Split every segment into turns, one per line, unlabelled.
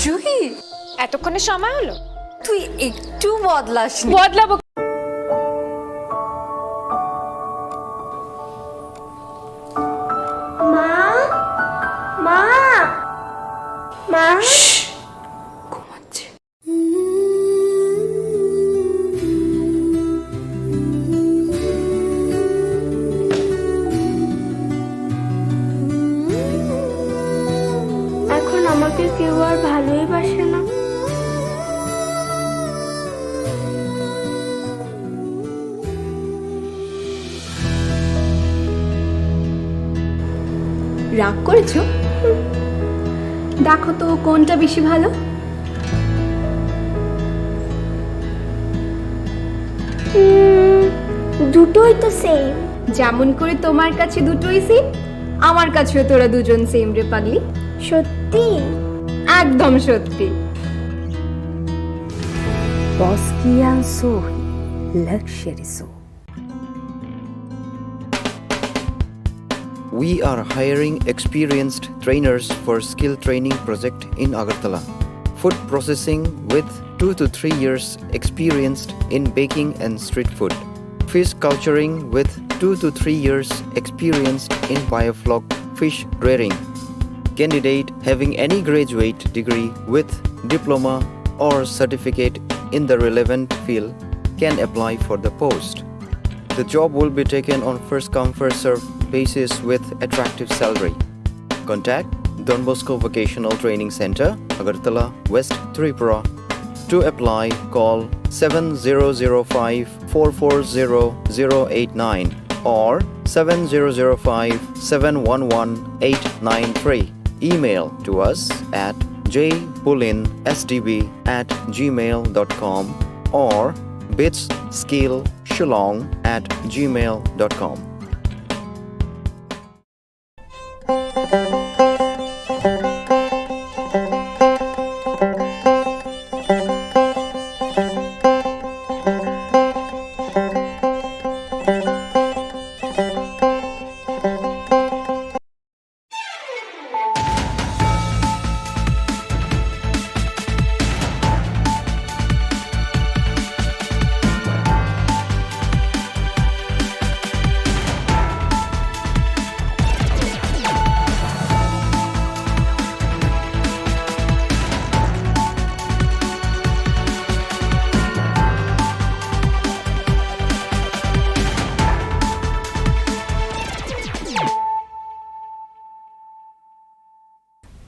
জুহি,
এতক্ষণে সময় হলো?
তুই একটু বদলাসনি।
বদলাবো।
মা মা মা
ঘুমাচ্ছে।
এখন আমাকে কেউ আর ভালোই বাসে না।
রাগ করেছো? দেখো তো কোনটা বেশি ভালো।
দুটোই তো সেম।
যেমন করে তোমার কাছে দুটোই সেম, আমার কাছেও তোরা দুজন সেম রে পাগলি।
সত্যি?
একদম সত্যি।
Boskian sohi, luxury so.
We are hiring experienced trainers for skill training project in Agartala. Food processing with 2 to 3 years experienced in baking and street food. Fish culturing with 2 to 3 years experienced in biofloc fish rearing. Candidate having any graduate degree with diploma or certificate in the relevant field can apply for the post. The job will be taken on first come first serve basis with attractive salary. Contact Don Bosco Vocational Training Center, Agartala, West Tripura. To apply, call 7005 440 089 or 7005 711 893. Email to us at jpulinsdb@gmail.com or bitsskillshillong@gmail.com.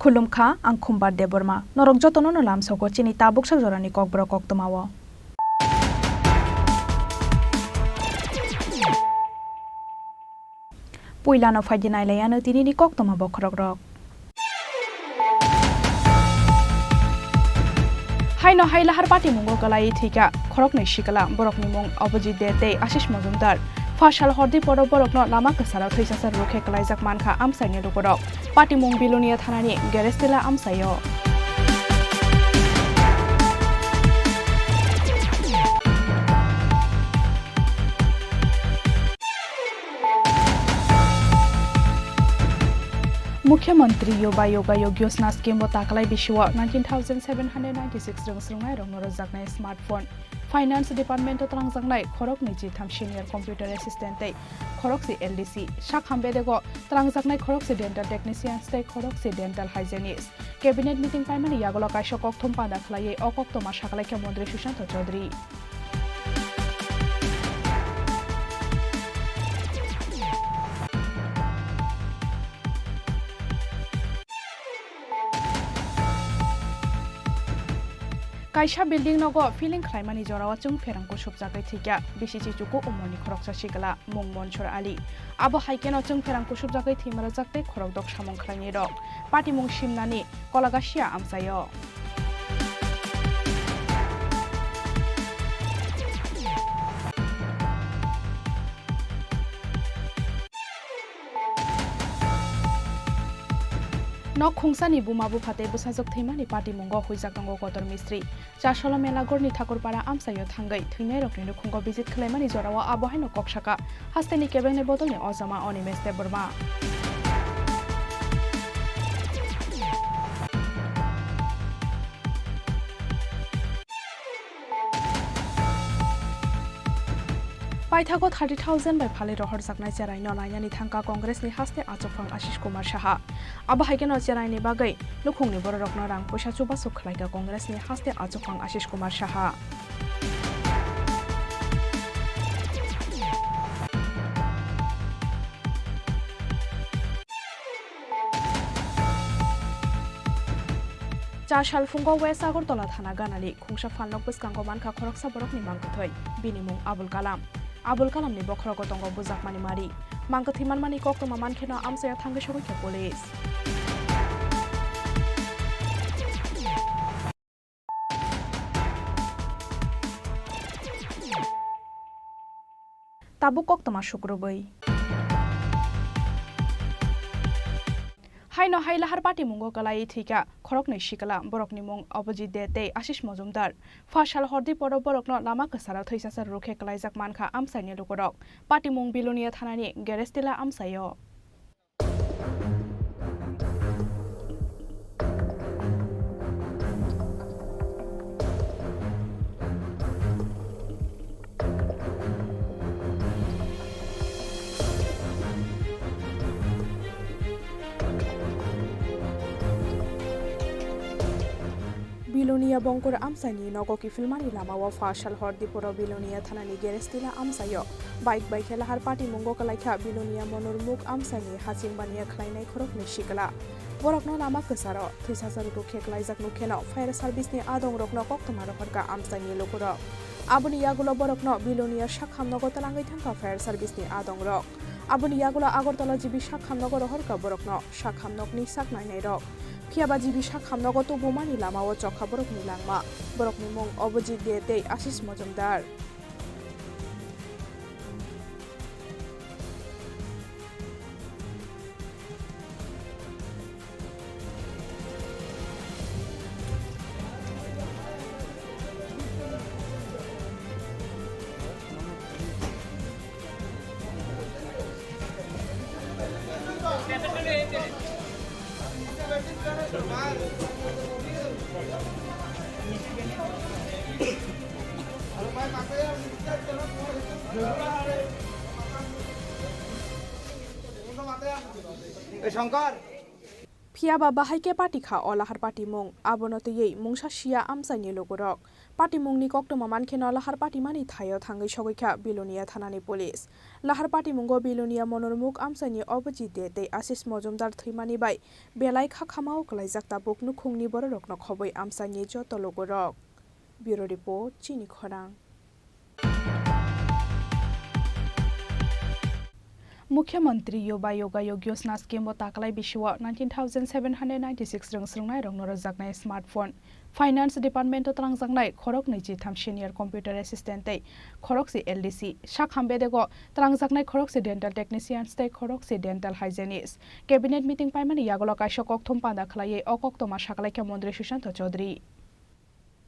खुलुमखा आं खुम्बार देबरमा नरक जतन नलाम सको चिनी Tabuk सजरानि kokborok koktमाव पुइलानो फाइदिनाय लायानो तिनिनि koktमा बखरक रक हाइनो हाइलाहार party मुंगो गलाई थिका खरक नै शिकला बरकनि मुं अपोजिट देते आशिष मजुमदार फाशाल हरदि परो बरकनो लामा कसाराव थैसासार रुखे कलाइजाक मानखा आमसाइनि रुपरक पार्टी मुं बिलुनिया थानानि गेरेस्टेला आमसायो मुख्यमंत्री योगा योजना स्कीम ताकलाय बिशुव 19,796 रंस्रंनाय रंग रजाकनाय स्मार्टफोन फाइनेंस डिपार्टमेंट तलांजाकनाय खरक निजि थाम सीनियर कंप्यूटर असिस्टेंट खरक सि एलडीसी शाखामबेदेगो तलांजाकनाय खरक सि डेंटल टेक्निशियन स्टे खरक सि डेंटल हाइजेनिस्ट कैबिनेट मीटिंग पाइमानि यागला कायशक अक्थम पादा खलायै अकक्तमा शाखालाय मंत्री सुशांत चौधरी कायशा बिल्डिंग नगो फिलिंग खाइमानि जरावा चुं फेरांको सुबजागै थिका बिसिचि चुको उमनि खरकसा सिगला मुं मनसर आली आबो हाइकेन चुं फेरांको सुबजागै थिमरा जाकते खरक दक सामं खलायनि रक पार्टी मुं सिमनानि कलागासिया आमसायो Nok khungsani bumabu phate busajok theimani party mungo huijak nango kotor mistri chasolo mela gorni thakurpara amsayo thangai theinai rokni nukhungo visit khlaimani jorawa abohai no koksaka hasteni kebene bodolni ozama onimeste burma Paithago 30,000 by Pali Rohor Saknai Cherai no Nainani Thangka Congress ni haste achokphang Ashish Kumar Saha. Aba haikeno Cherai ni bagai lukhungni borok no rang poisa chuba sukhlaika Congress ni haste achokphang Ashish Kumar Saha. Chashal fungo West Agartala Thana Ganali khungsa phalnok bwskango manka khoroksa borok ni mangkuthoi binimung Abul Kalam ni bokhrogo tongo bujak mani mari mangkathiman mani koktoma mankheno amsaya thangai sorokya police tabu koktoma sukrubai Haino Hailahar Party Mungo Kalai Thika, Khorokni Shikala, Borokni Mung, Opposite Day, Ashish Mozumdar, Fashal Hordi Poro Borokno, Lama Kasara, Thisasa Ruke Kalaisak Manka, Amsani Lukorok, Party Mung Bilonia Thanani, Gerestila Amsayo. Bilonia Bongkor Amsani Nogoki Filmani Lama wa Fashal Hordi Poro Bilonia Thanani Gerestila Amsayo Bike by Kelahar Party Mungo Kalaika Bilonia Monurmuk Amsani Hasim Bania Klainai Khorokni Shikala Borokno Lama Kasaro Thisasa Ruke Klaizak Nukeno Fire Service ni Adong Rokno Koktoma Rokorka Amsani Lokuro Abuni Yagulo Borokno Bilonia Shakham Nogotalangai Thangka Fire Service ni Adong Rok Abuni Yagulo Agartala Jibi Shakham Nogoro Horka Borokno Shakham Nokni Saknai Rok Piabaji Bisha Kamnogo to Bumani Lama or Choka Borok Milangma, Borok Nimong, Opposite Day, Ashish Mozumdar. Piaba Bahaike Patika or Lahar Party Mung, Abonote Mungsha Shia Amsani Logorok, Party Mung Nikok to Mamankin or Lahar Party Mani Tayo Tangai Shogika, Bilonia Thanani Police. Lahar Party Mungo Bilonia Monormuk Amsani Opposite Day Assis Mozumdar Thimani by Belai Kakamau Kalazakta Book Nukungni Borok no Hoboi Amsani Joto Logorok. Bureau Report, Chini Khorang. Mukhyamantri Yoba Yoga Yogyosna Scheme Takalai Bishwa 19,796 Rungsrungnai Rongnorajaknai Smartphone Finance Department Trangjangnai Khorok Niji Tham Senior Computer Assistant Khoroksi LDC Shakhambedego Trangjaknai Khoroksi Dental Technician Stay Khoroksi Dental Hygienist Cabinet Meeting Paimani Yagoloka Shokok Thumpanda Khlaye Okok Toma Shaklaika Mondri Shushanto Chaudhary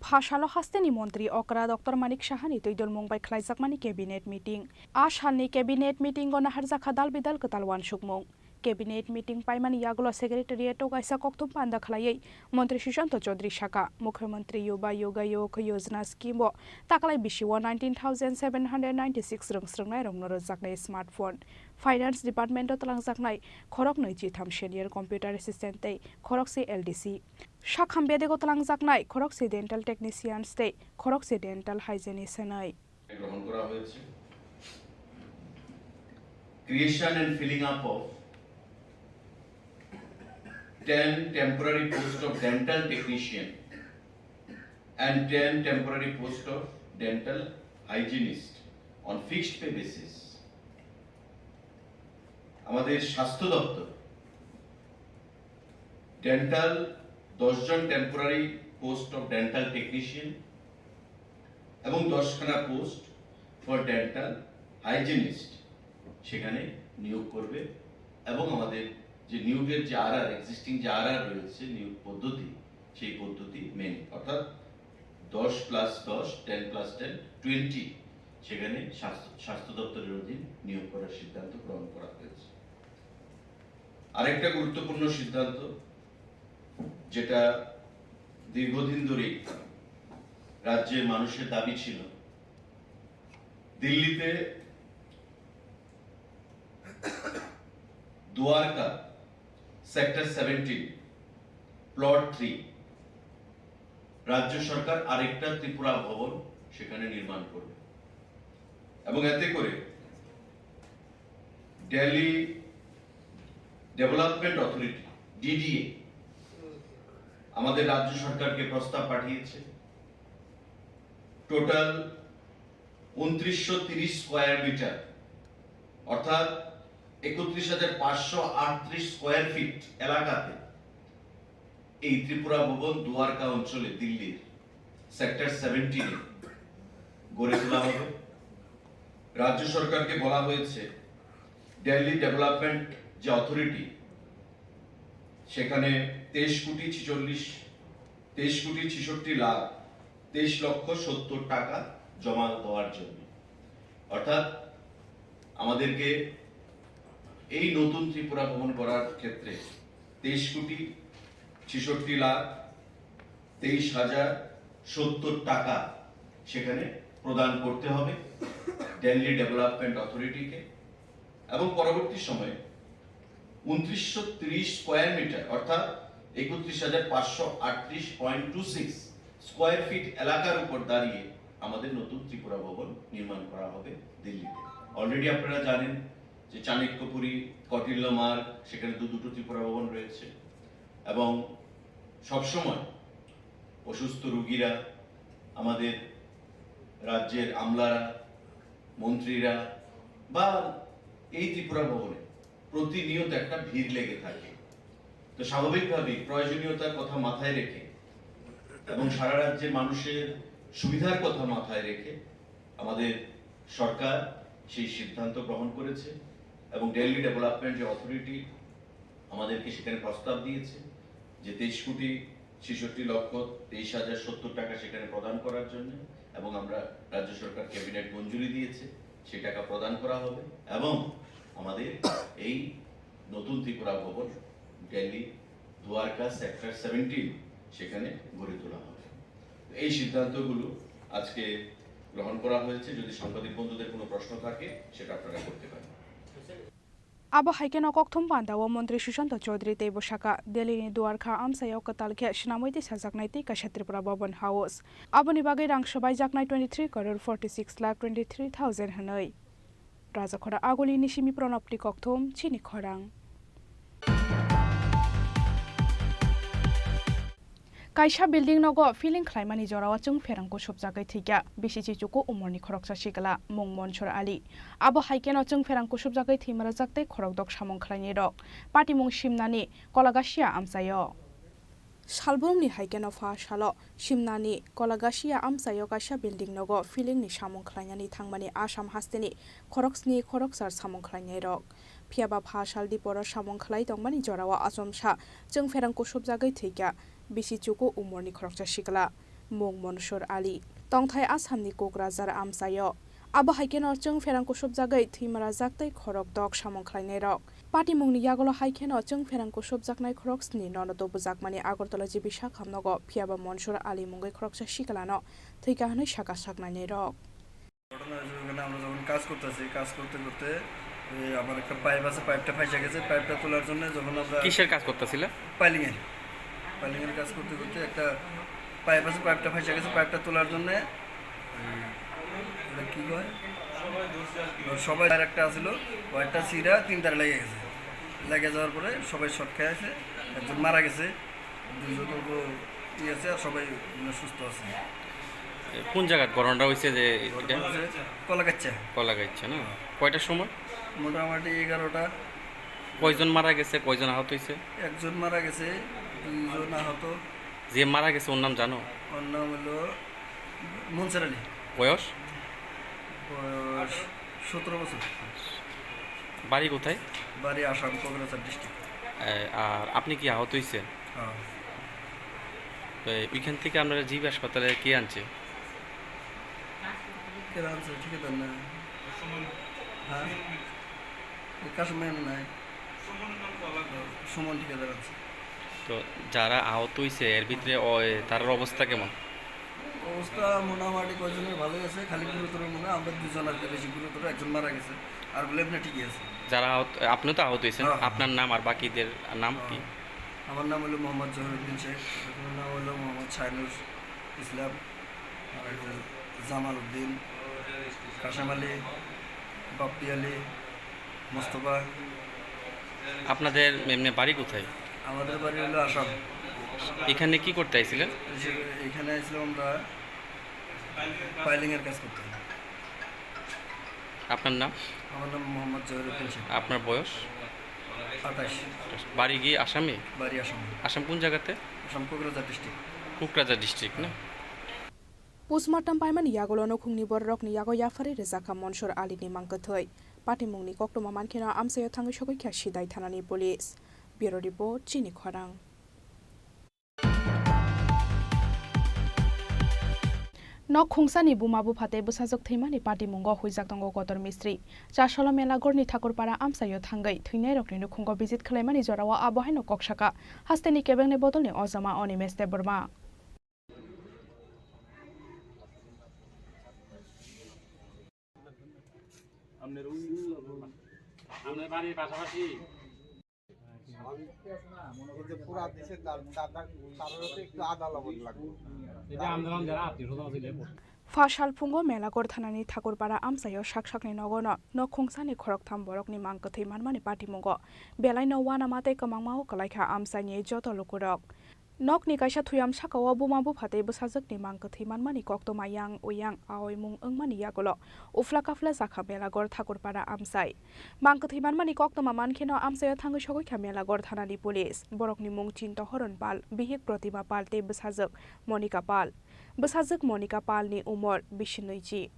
Phashalo hasteni Montri Okra Dr. Manik Shahani Toidol Mumbai Khlaijakmani Cabinet Meeting Ashani Cabinet Meeting Gona Harjakha Dal Bidal Katalwan Shukmung Cabinet Meeting Paimani Yagulo Secretariat Gaisa Koktum Panda Khlaye Montri Shushanto Chaudhary Shaka Mukhyamantri Yoba Yoga Yoga Yojana Scheme Takalai Bishiwa 19,796 Rungsrungnai Rongnorajaknai Smartphone Finance Department Talangjaknai Khorok Niji Tham Senior Computer Assistant Khorokse LDC Shakhambedego Talangjaknai Khorokse Dental Technician Stay Khorokse Dental Hygienist Nai
গ্রহণ করা হয়েছে creation and filling up of 10 temporary posts of dental technician and 10 temporary posts of dental hygienist on fixed pay basis আমাদের স্বাস্থ্য দপ্তর dental 10 জন temporary post of dental technician এবং 10খানা post for dental hygienist সেখানে নিয়োগ করবে এবং আমাদের যে নিয়োগের যে আরআর এক্সিস্টিং যে আরআর রয়েছে নিয়োগ পদ্ধতি, সেই পদ্ধতি মেনে, অর্থাৎ 10+10, 10+10, 20 সেখানে স্বাস্থ্য দপ্তরের অধীন নিয়োগ করার সিদ্ধান্ত গ্রহণ করা হয়েছে। আরেকটা গুরুত্বপূর্ণ সিদ্ধান্ত, যেটা দীর্ঘদিন ধরেই রাজ্যের মানুষের দাবি ছিল, দিল্লিতে দ্বারকা সেক্টর 17 প্লট 3 রাজ্য সরকার আরেকটা ত্রিপুরা ভবন সেখানে নির্মাণ করবে এবং এতে করে দিল্লি ডেভেলপমেন্ট অথরিটি ডিডিএ আমাদের রাজ্য সরকারকে প্রস্তাব পাঠিয়েছে টোটাল 2930 স্কয়ার মিটার অর্থাৎ 31,538 স্কয়ার ফিট এলাকাতে এই ত্রিপুরা ভবন দ্বারকা অঞ্চলে দিল্লির সেক্টর 17 গড়ে তোলা হবে। রাজ্য সরকারকে বলা হয়েছে দিল্লি ডেভেলপমেন্ট যে অথরিটি সেখানে 23,66,70,000 টাকা জমা দেওয়ার জন্য, অর্থাৎ আমাদেরকে এই নতুন ত্রিপুরা ভবন করার ক্ষেত্রে 23,66,23,070 টাকা সেখানে প্রদান করতে হবে দিল্লি ডেভেলপমেন্ট অথরিটিকে এবং পরবর্তী সময়ে 2930 স্কয়ার মিটার অর্থাৎ 31,538.26 স্কয়ার ফিট এলাকার উপর দাঁড়িয়ে আমাদের নতুন ত্রিপুরা ভবন নির্মাণ করা হবে দিল্লিতে। অলরেডি আপনারা জানেন যে চাণক্যপুরী, কটিল্য মার্গ সেখানে দুটো ত্রিপুরা ভবন রয়েছে এবং সবসময় অসুস্থ রোগীরা, আমাদের রাজ্যের আমলারা, মন্ত্রীরা বা এই ত্রিপুরা ভবনে প্রতিনিয়ত একটা ভিড় লেগে থাকে। তো স্বাভাবিকভাবেই প্রয়োজনীয়তার কথা মাথায় রেখে এবং সারা রাজ্যের মানুষের সুবিধার কথা মাথায় রেখে আমাদের সরকার সেই সিদ্ধান্ত গ্রহণ করেছে এবং দিল্লি ডেভেলপমেন্ট যে অথরিটি আমাদেরকে সেখানে প্রস্তাব দিয়েছে যে 23,66,23,070 টাকা সেখানে প্রদান করার জন্য এবং আমরা রাজ্য সরকার ক্যাবিনেট মঞ্জুরি দিয়েছে, সেই টাকা প্রদান করা হবে এবং আমাদের এই নতুন ত্রিপুরা ভবন দিল্লি দ্বারকা সেক্টর 17 সেখানে গড়ে তোলা হবে। এই সিদ্ধান্তগুলো আজকে গ্রহণ করা হয়েছে। যদি সাংবাদিক বন্ধুদের কোনো প্রশ্ন থাকে সেটা আপনারা করতে পারেন।
Abo haikeno kokthum pandawo Mantri Sushant Chaudhary teibo shaka Delhi ni Dwarka amsayaw katalkhe shinamoiti sajaknai ti kasha Tripura Bhavan House. Aboni bagai rang sabai jaknai 23 crore 46,23,000 hanoi. Rajakhora agoli nishimi pronopti kokthum Chini Khorang. Kaisa building nogo feeling khlaimani jorawa chung ferangko subjagai thikya bisichi chuko umorni khoroksa sikala mung Monshor Ali abo haikeno chung ferangko subjagai thimara jakte khorokdok samong khlaini rok party mung Simnani Kolagasia amsayo Salbumni haikeno fa salo Simnani Kolagasia amsayo kaisa building nogo feeling ni samong khlainani thangmani Assam hasteni khoroksni khoroksar samong khlainai rok phiaba pha saldi poro samong khlai tongmani jorawa asomsa chung ferangko subjagai thikya bisi chuko umorni khoroksa sikala mung Monshor Ali tongthai Assamni Kokrajhar amsayo abo haikeno chung ferangko subjagai thimara jaktai khorok dok samong khlainai rok party mungni yagolo haikeno chung ferangko subjaknai khoroksni nonoto bujakmani Agartala jibi sakhamnogo phiaba Monshor Ali mungai khoroksa sikalano thika hanai saka saknai rok
ঘটনা আমরা যখন কাজ করতেছি কাজ করতে করতে আমার একটা পাইপ আছে, পাইপটা ফাইসা গেছে। পাইপটা তোলার জন্য যখন আমরা
কিসের কাজ করতেছিল?
পাইলিংয়ের কাজ করতে করতে একটা পাইপ আছে, পাইপটা ফাইসা গেছে। পাইপটা তোলার জন্য কি কয় সবাই আর একটা আসলো, একটা চিরা 3 তারে লেগে গেছে। লেগে যাওয়ার পরে সবাই শর্ট খেয়ে আছে, একজন মারা গেছে, 2জন আছে আর সবাই সুস্থ আছে।
কোন জায়গায় ঘটনাটা হয়েছে? যে
কলাগাচ্ছা
না? কয়টার সময়?
মোটামুটি 11টা।
কয়জন মারা গেছে, কয়জন আহত হয়েছে?
একজন মারা গেছে, 2জন আহত।
যে মারা গেছে ওর নাম জানো?
ওর নাম হলো মনসুর আলী।
বয়স
17 বছর।
বাড়ি কোথায়?
বাড়ি আসাম, কোকরাঝার ডিস্ট্রিক্ট।
আর আপনি কি আহত হয়েছেন?
হ্যাঁ
তো ওইখান থেকে আপনারা জিবি হাসপাতালে কে আনছে?
কেন আনছে ঠিকাদার না হ্যাঁ কাশমেন নাই সুমন ঠিকাদার আছে।
তো যারা আহত হয়েছে এর ভিতরে তার অবস্থা কেমন?
অবস্থা মোটামুটি কয়জনের ভালোই আছে, খালি গুরুতর মনে হয় আমরা দুজন আর কি বেশি গুরুতর, একজন মারা গেছে আর বলে এমনি ঠিকই আছে।
যারা আহত, আপনিও তো আহত হয়েছেন,
হ্যাঁ।
আপনার নাম আর বাকিদের নাম কি?
আমার নাম হলো মোহাম্মদ জহিরুদ্দিন শেখ, আমার নাম হলো মোহাম্মদ শাহিনুর ইসলাম, আর জামাল উদ্দিন, কাশেম আলী, বাপ্পি আলী, মোস্তফা।
আপনাদের এমনি বাড়ি কোথায়?
আমাদের বাড়ি হলো আসাম।
এখানে কি করতে আইছিলেন?
এখানে আসলাম আমরা পাইলিংয়ের কাজ করতাম।
আপনার নাম?
আমার নাম মোহাম্মদ জহিরুদ্দিন শেখ।
আপনার বয়স?
28।
বাড়ি গিয়ে আসামে?
বাড়ি আসাম।
আসাম কোন জায়গাতে?
আসাম কোকরাঝার ডিস্ট্রিক্ট।
কোকরাঝার ডিস্ট্রিক্ট না?
Postmortem paimani yagolono khungni borrokni yago yafari rezaka Monsur Alini mangkathoi. Patimungni koktoma mankina amsayo thangi shogoi kya sidai thanani police. Bureau report Chini Khorang. Nok khungsani bumabu phate busajok theimani patimungo huijak tongo kotor mistri. Chasholo melagorni Thakurpara amsayo thangai thuinai rokni no khungo visit khalaimani jorawa abohai no kokshaka. Hasteni kebengne bodolni ozama oni meste burma.
আপনার বাড়ির পাশাপাশি
Fashal pungo melagor thanani Thakurpara amsayo shakshakni nogono no khungsani khoroktham borokni mangkathei manmani patimungo belai no wana mate kamangmao kalaikha amsani joto lukurok Nokni kaisa thuyam sakawa bumabu phate busajokni mangkathei manmani koktoma yang oyang aoi mung engmani yagolo ufla kafla jakha melagor Thakurpara amsai mangkathei manmani koktoma mankheno amsayo thangi sogoi kha melagor thanani police borokni mung Chinto Horon Pal bihik Protima Pal te busajok Monica Pal busajok Monica Pal ni umor 29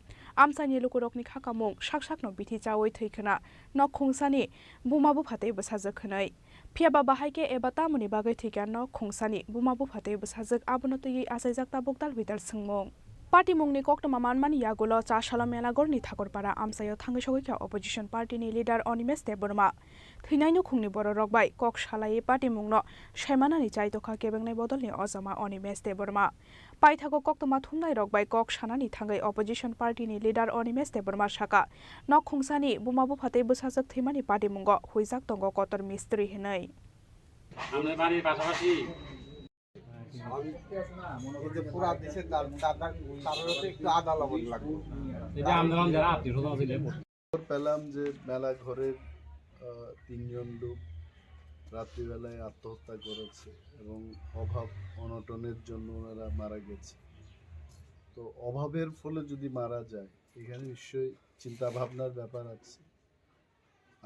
amsani lukurokni khakamung sakshakno bithi chawoi theikhana nok khungsani bumabu phate busajok khonai Phiaba bahaike eba tamuni bagai thikano khungsani bumabu phate busajak abonotoi asaijak tabukdal bitar singmong Patimungni koktoma manmani yagulo chashala melagorni Thakurpara amsayo thangi sogoi kha opposition party ni leader Onimes Deborma thinainu khungni borok bai kok shalai patimungno shaimanani chaitokha kebengnai bodolni ozama Onimes Deborma paithago koktoma thumnai rokbai kok shanani thangai opposition party ni leader Onimes Deborma shaka nok khungsani bumabu phate busajak thimani patimungo huijak tongo kotor mistri hinai
আপনার বাড়ির পাশাপাশি
পেলাম যে মেলা ঘরের 3 জন লোক রাত্রিবেলায় আত্মহত্যা করেছে এবং অভাব অনটনের জন্য ওনারা মারা গেছে। তো অভাবের ফলে যদি মারা যায় এখানে নিশ্চয়ই চিন্তা ভাবনার ব্যাপার আছে।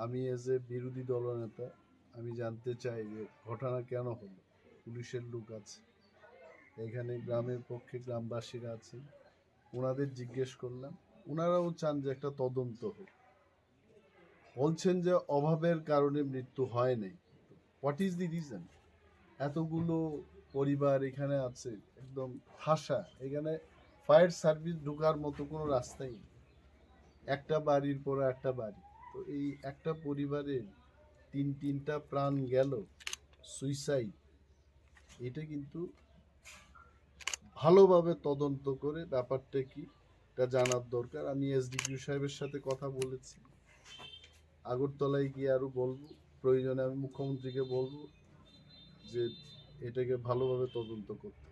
আমি এজ এ বিরোধী দলনেতা আমি জানতে চাই যে ঘটনা কেন হলো। পুলিশের লোক আছে এখানে, গ্রামের পক্ষে গ্রামবাসীরা আছেন, ওনাদের জিজ্ঞেস করলাম, ওনারাও চান যে একটা তদন্ত হোক। বলছেন যে অভাবের কারণে মৃত্যু হয় নাই। What is the reason? এতগুলো পরিবার এখানে আছে, একদম ঠাসা, এখানে ফায়ার সার্ভিস ঢোকার মতো কোনো রাস্তাই নেই, একটা বাড়ির পর একটা বাড়ি। তো এই একটা পরিবারের তিনটা প্রাণ গেল, সুইসাইড, এটা কিন্তু ভালোভাবে তদন্ত করে ব্যাপারটা কি এটা জানার দরকার। আমি এসডিপিও সাহেবের সাথে কথা বলেছি, আগরতলায় গিয়ে আরও বলবো, প্রয়োজনে আমি মুখ্যমন্ত্রীকে বলবো যে এটাকে ভালোভাবে তদন্ত করতে।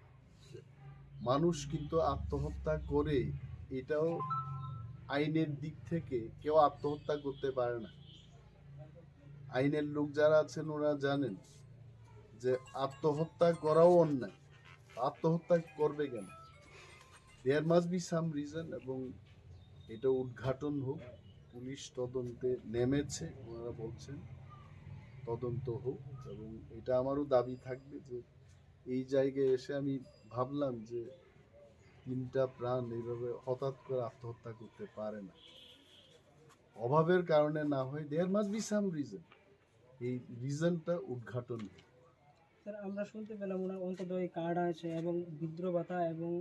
মানুষ কিন্তু আত্মহত্যা করে, এটাও আইনের দিক থেকে কেউ আত্মহত্যা করতে পারে না। আইনের লোক যারা আছেন ওরা জানেন যে আত্মহত্যা করাও অন্যায়, আত্মহত্যা করবে কেন? There must be some reason, এবং এটা উদ্ঘাটন হোক। পুলিশ তদন্তে নেমেছে, ওনারা বলছেন তদন্ত হোক, এবং এটা আমারও দাবি থাকবে যে এই জায়গায় এসে আমি ভাবলাম যে 3টা প্রাণ এইভাবে হঠাৎ করে আত্মহত্যা করতে পারে না, অভাবের কারণে না হয়। There must be some reason. এই রিজনটা উদ্ঘাটন।
স্যার আমরা শুনতে পেলাম ওনার অন্তদয় কার্ড আছে এবং বিদ্রোহ ভাতা এবং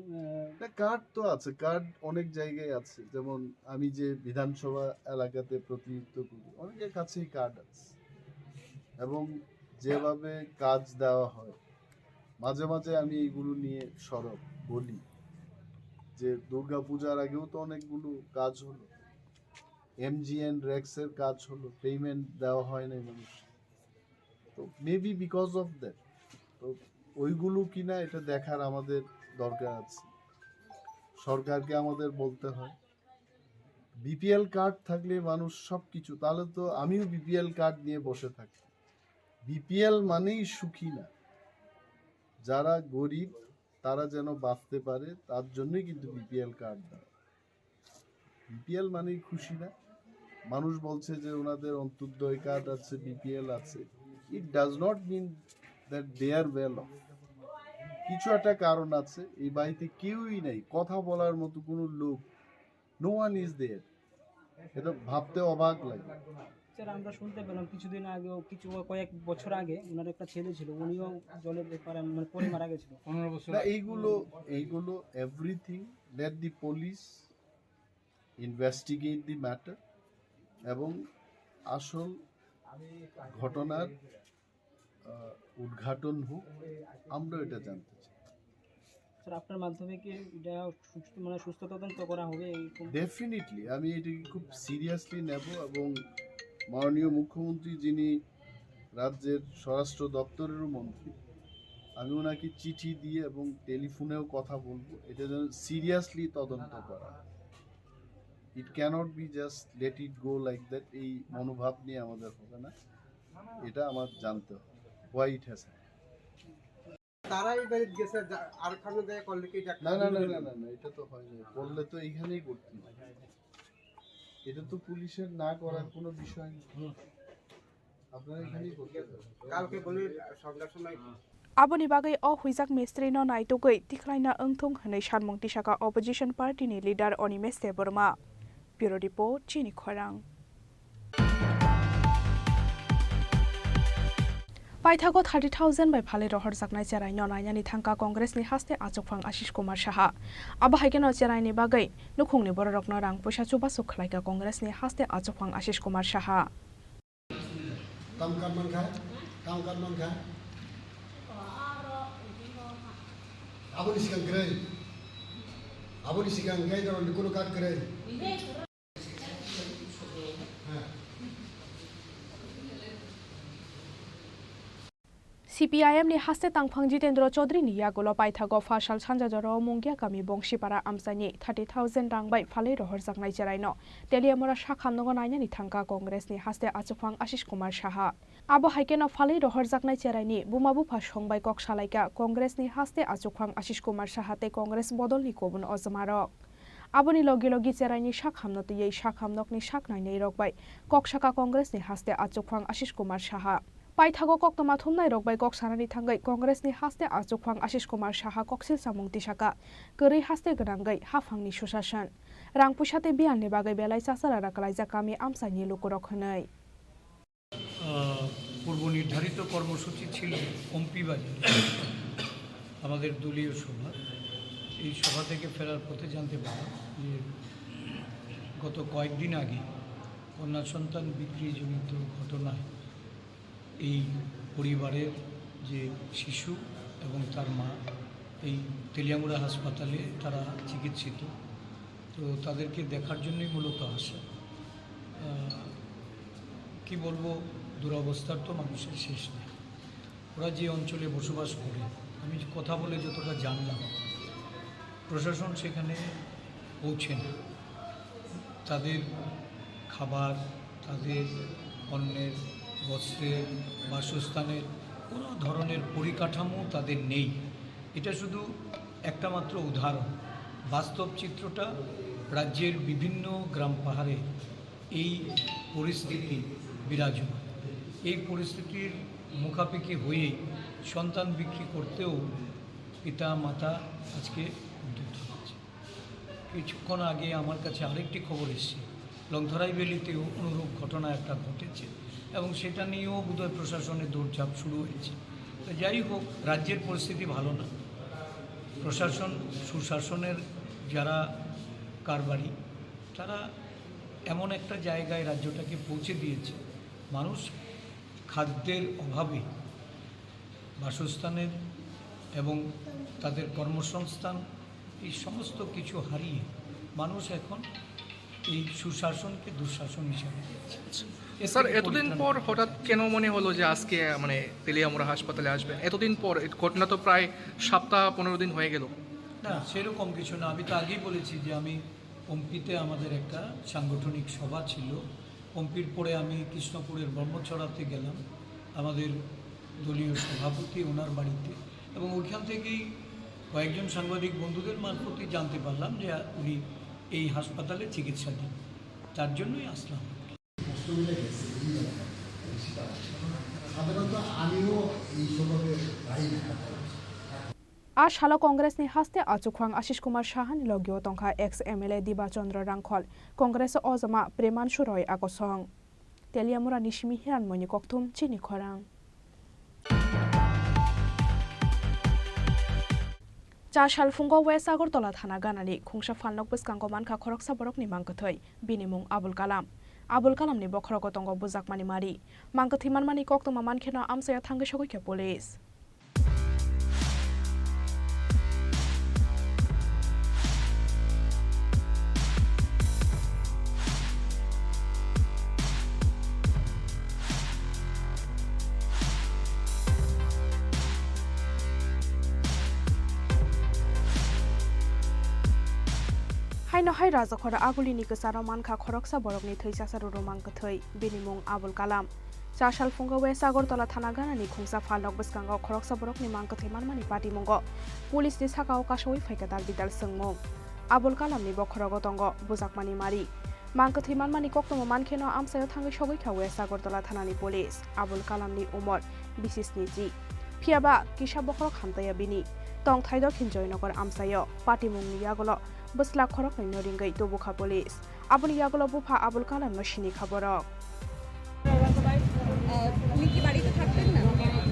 কার্ড তো আছে, কার্ড অনেক জায়গায় আছে, যেমন আমি যে বিধানসভা এলাকাতে প্রতিনিধিত্ব করি অনেকের কাছেই কার্ড আছে, এবং যেভাবে কাজ দেওয়া হয় মাঝে মাঝে আমি এইগুলো নিয়ে সরব বলি যে দুর্গা পূজার আগেও তো অনেকগুলো কাজ হলো, এমজিএন রেক্সের কাজ হলো, পেমেন্ট দেওয়া হয় না মানুষ, তো মেবি বিকজ অফ দ্যাট। তো ওইগুলো কিনা এটা দেখার আমাদের দরকার আছে, সরকারকে আমাদের বলতে হয়। বিপিএল কার্ড থাকলে মানুষ সব কিছু, তাহলে তো আমিও বিপিএল কার্ড নিয়ে বসে থাকি। বিপিএল মানেই সুখী না, যারা গরিব তারা যেন বাঁচতে পারে তার জন্যই কিন্তু বিপিএল কার্ড দেয়। বিপিএল মানেই খুশি না। মানুষ বলছে যে ওনাদের অন্তর্দয় কার্ড আছে, বিপিএল আছে, it does not mean that they are well off. কিছু একটা কারণ আছে, এই বাড়িতে কেউই নেই, কথা বলার মতো কোনো লোক, নো ওয়ান ইজ দেয়ার। এটা ভাবতে অবাক লাগে।
স্যার আমরা শুনতে পেলাম কিছুদিন আগেও কয়েক বছর আগে ওনার একটা ছেলে ছিল, উনিও জলের ব্যাপারে মানে পড়ে মারা গেছিল 15 বছর।
না, এইগুলো everything late the police investigate the matter, এবং আসল ঘটনার উদ্ঘাটন হোক, আমরা এটা জানতে চাই।
স্যার আপনার মাধ্যমে কি এটা সুস্থ তদন্ত করা হবে?
ডেফিনেটলি আমি এটাকে খুব সিরিয়াসলি নেব, এবং মাননীয় মুখ্যমন্ত্রী যিনি রাজ্যের স্বরাষ্ট্র দপ্তরেরও মন্ত্রী, আমি ওনাকে চিঠি দিয়ে এবং টেলিফোনেও কথা বলবো, এটা যেন সিরিয়াসলি তদন্ত করা। It can't be just let it go like that, এই মনোভাব নিয়ে আমাদের হবে না, এটা আমার জানতে হবে হোয়াই ইট হ্যাজ।
তারাই গেছে আর খানে দেয় করলে কি
না না না না না, এটা তো হয় না, করলে তো এইখানেই করতে হবে, এটা তো পুলিশের না করার কোনো বিষয় নেই, আপনারা এখানেই করতে হবে।
কালকে বলে সন্ধ্যার সময়
Aboni bagai o huijak mistri no naitogoi tiklaina engthong hanai sanmung tisaka opposition party ni leader Onime Seborma. Bureau report Chini Khorang. Paithago 30,000 by phale rohor jaknai cherai no nainani thangka congress ni haste achokphang Ashish Kumar Saha. Aba haikeno cherai ni bagai nukhungni borok no rang poisa chubasu khlaika congress ni haste achokphang Ashish Kumar Saha.
Kam man kha aboni sikang gray daron dikuno kat gray
CPIM ni haste tangphang Jitendra Chaudhary ni yagolo paithago fasal sanjajaro mungya kami bongshipara amsani 30,000 rang bai phale rohor jaknai cheraino teliamora shakhamnogo nainani thangka congress ni haste achokphang Ashish Kumar Saha. Abo haikeno phale rohor jaknai cheraini bumabu pha songbai kok salaika congress ni haste achokphang Ashish Kumar Saha te congress bodolni kobun ojmarok. Aboni logi logi cheraini shakhamno te yei shakhamnok ni saknai nei rokbai koksaka congress ni haste achokphang Ashish Kumar Saha. Paithago koktoma thumnai rokbai kok sanani thangai congress ni haste achokphang Ashish Kumar Saha koksil samung tisaka gori haste grangai hafangni susasan rang pusate bial ni bagai belai sasara rakalai jakami amsani lokorok hanai.
পূর্ব নির্ধারিত কর্মসূচি ছিল কম্পি বাজারে আমাদের দলীয় সভা। এই সভা থেকে ফেরার পথে জানতে পারলাম যে গত কয়েকদিন আগে কন্যা সন্তান বিক্রিজনিত ঘটনায় এই পরিবারের যে শিশু এবং তার মা এই তেলিয়ামুড়া হাসপাতালে তারা চিকিৎসিত, তো তাদেরকে দেখার জন্যই মূলত আসা। কি বলবো, দুরবস্থার তো মানুষের শেষ নেই। ওরা যে অঞ্চলে বসবাস করে আমি কথা বলে যতটা জানলাম, প্রশাসন সেখানে পৌঁছে না। তাদের খাবার, তাদের অন্যের, বস্ত্রের, বাসস্থানের কোনো ধরনের পরিকাঠামো তাদের নেই। এটা শুধু একটা মাত্র উদাহরণ। বাস্তব চিত্রটা রাজ্যের বিভিন্ন গ্রাম পাহাড়ে এই পরিস্থিতি বিরাজমান। এই পরিস্থিতির মুখাপেক্ষি হয়েই সন্তান বিক্রি করতেও পিতা মাতা আজকে উদ্যত হচ্ছে। কিছুক্ষণ আগে আমার কাছে আরেকটি খবর এসেছে, লংথরাই ভ্যালিতেও অনুরূপ ঘটনা একটা ঘটেছে। এবং সেটা নিয়েও বোধহয় প্রশাসনের দৌড়ঝাঁপ শুরু হয়েছে। তো যাই হোক, রাজ্যের পরিস্থিতি ভালো না। প্রশাসন, সুশাসনের যারা কারবারি, তারা এমন একটা জায়গায় রাজ্যটাকে পৌঁছে দিয়েছে, মানুষ খাদ্যের অভাবে বাসস্থানের এবং তাদের কর্মসংস্থান এই সমস্ত কিছু হারিয়ে মানুষ এখন এই সুশাসনকে দুঃশাসন হিসাবে দেখছে।
স্যার, এতদিন পর হঠাৎ কেন মনে হলো যে আজকে মানে তেলিয়ামুড়া হাসপাতালে আসবেন? এতদিন পর, ঘটনা তো প্রায় সপ্তাহ 15 দিন হয়ে গেল।
না, সেরকম কিছু না। আমি তো আগেই বলেছি যে আমি পম্পিতে আমাদের একটা সাংগঠনিক সভা ছিল। পম্পির পরে আমি কৃষ্ণপুরের ব্রহ্মছড়াতে গেলাম আমাদের দলীয় সভাপতি ওনার বাড়িতে, এবং ওইখান থেকেই কয়েকজন সাংবাদিক বন্ধুদের মারফতই জানতে পারলাম যে উনি এই হাসপাতালে চিকিৎসাধীন। তার জন্যই আসলাম।
সাধারণত আমিও এই সময়
आज हाला कांग्रेसनि हास्ते आचुख्रांग आशिष कुमार साहानि लगियो तंखा एक्स एमएलए दिबा चंद्र रांखल कांग्रेस अजमा प्रेमान सुरय आगसं तेलियामुरा निशिमि हिरानमयनि कक्थुम चिनि खरां चाशाल फुंगो वेस्ट आगरतला थाना गानानि खुंसा फालनक बसकांगो मानखा खरक साबरकनि मांगथै बिनिमुं आबुल कालामनि बखरक तंग बुजाकमानि मारि मांगथै मानमानि कक्तमा मानखेना आमसाया थांगै सगैखे पुलिस हाय राजाखरा आगुलिनि गोसाराव मानखा खरकसा बरकनि थैसासारु रोमांगथै बिनिमुं आबुल कालाम चाशाल फुंगो वेस्ट आगरतला थाना गानानि खुंसा फालनक बसकांगाव खरकसा बरकनि मांगथै मानमानि पाटिमुंगो पुलिसनि साकाव कासोइ फैकादार बिदाल सोंमुं आबुल कालामनि बखरग तंग बुजाकमानि मारि मांगथै मानमानि कक्तम मानखेनो आमसायाव थांगै सगैखा वेस्ट आगरतला थानानि पुलिस आबुल कालामनि उमर 26 फियाबा किसा बखरक हामताया बिनि तं थाइद खिनजयनगर आमसायाव पाटिमुंनि यागल बसला खरक नै रिंगै तबुखा पुलिस आबुल यागल बुफा आबुल कालाम नशिनि खबरक
উনি কি বাড়িতে থাকতেন না?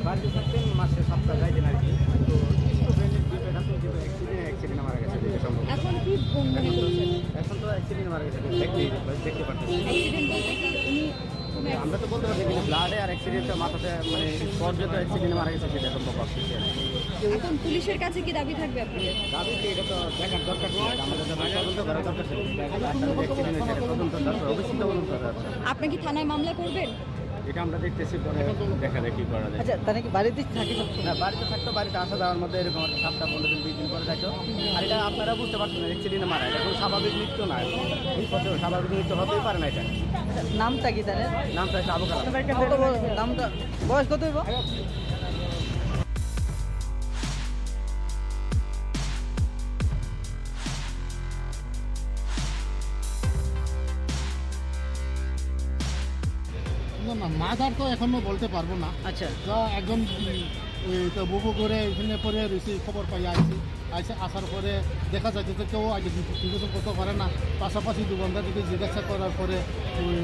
বাড়িতে থাকতেন, মাসে সপ্তাহ যায় দিন আর কি। তো স্টুডেন্টের ডিপে থাকতেন, যে অ্যাক্সিডেন্ট মারা গেছে যেটা সম্ভব।
এখন কি মনে করছেন?
এখন তো অ্যাক্সিডেন্ট মারা গেছে, দেখতে পাচ্ছেন।
অ্যাক্সিডেন্ট বলতে কি উনি
আমরা তো বলতে পারছি কিন্তু ব্লাডে আর অ্যাক্সিডেন্টটা মাথাতে মানে পর্যন্ত অ্যাক্সিডেন্ট মারা গেছে সেটা সম্ভব ভাবছি।
এখন পুলিশের কাছে কি দাবি থাকবে আপনাদের?
দাবি কি, এটা তো দেখার দরকার ছিল, আমাদের তদন্ত করার দরকার ছিল। অ্যাক্সিডেন্ট হয়েছে, তদন্ত দরকার, অবশ্যই তদন্ত করার দরকার।
আপনি কি থানায় মামলা করবেন?
এটা আমরা দেখতেছি, পরে দেখা যায় কি করা যায়।
আচ্ছা, তাহলে কি বাড়িতে থাকি?
না, বাড়িতে থাকতো, বাড়িতে আসা যাওয়ার মধ্যে এরকম একটা সপ্তাহ 15 দিন 20 দিন করে যাইতো। আর এটা আপনারা বুঝতে পারছেন না, অ্যাক্সিডেন্টে মারা, এটা কোনো স্বাভাবিক মৃত্যু না। স্বাভাবিক মৃত্যু হতেই পারে না। এটা
নামটা কি তাহলে?
নামটা হচ্ছে আবু কালাম।
নামটা বয়স কত হইব?
না মাদার তো এখনো বলতে পারবো না।
আচ্ছা,
যা একজন ওই তো বুবু করে এখানে পরে রয়েছে, খবর পাই আসার পরে দেখা যাচ্ছে যে কেউ আগে জিজ্ঞাসা করতে পারে না। পাশাপাশি দোকানদার দিকে জিজ্ঞাসা করার পরে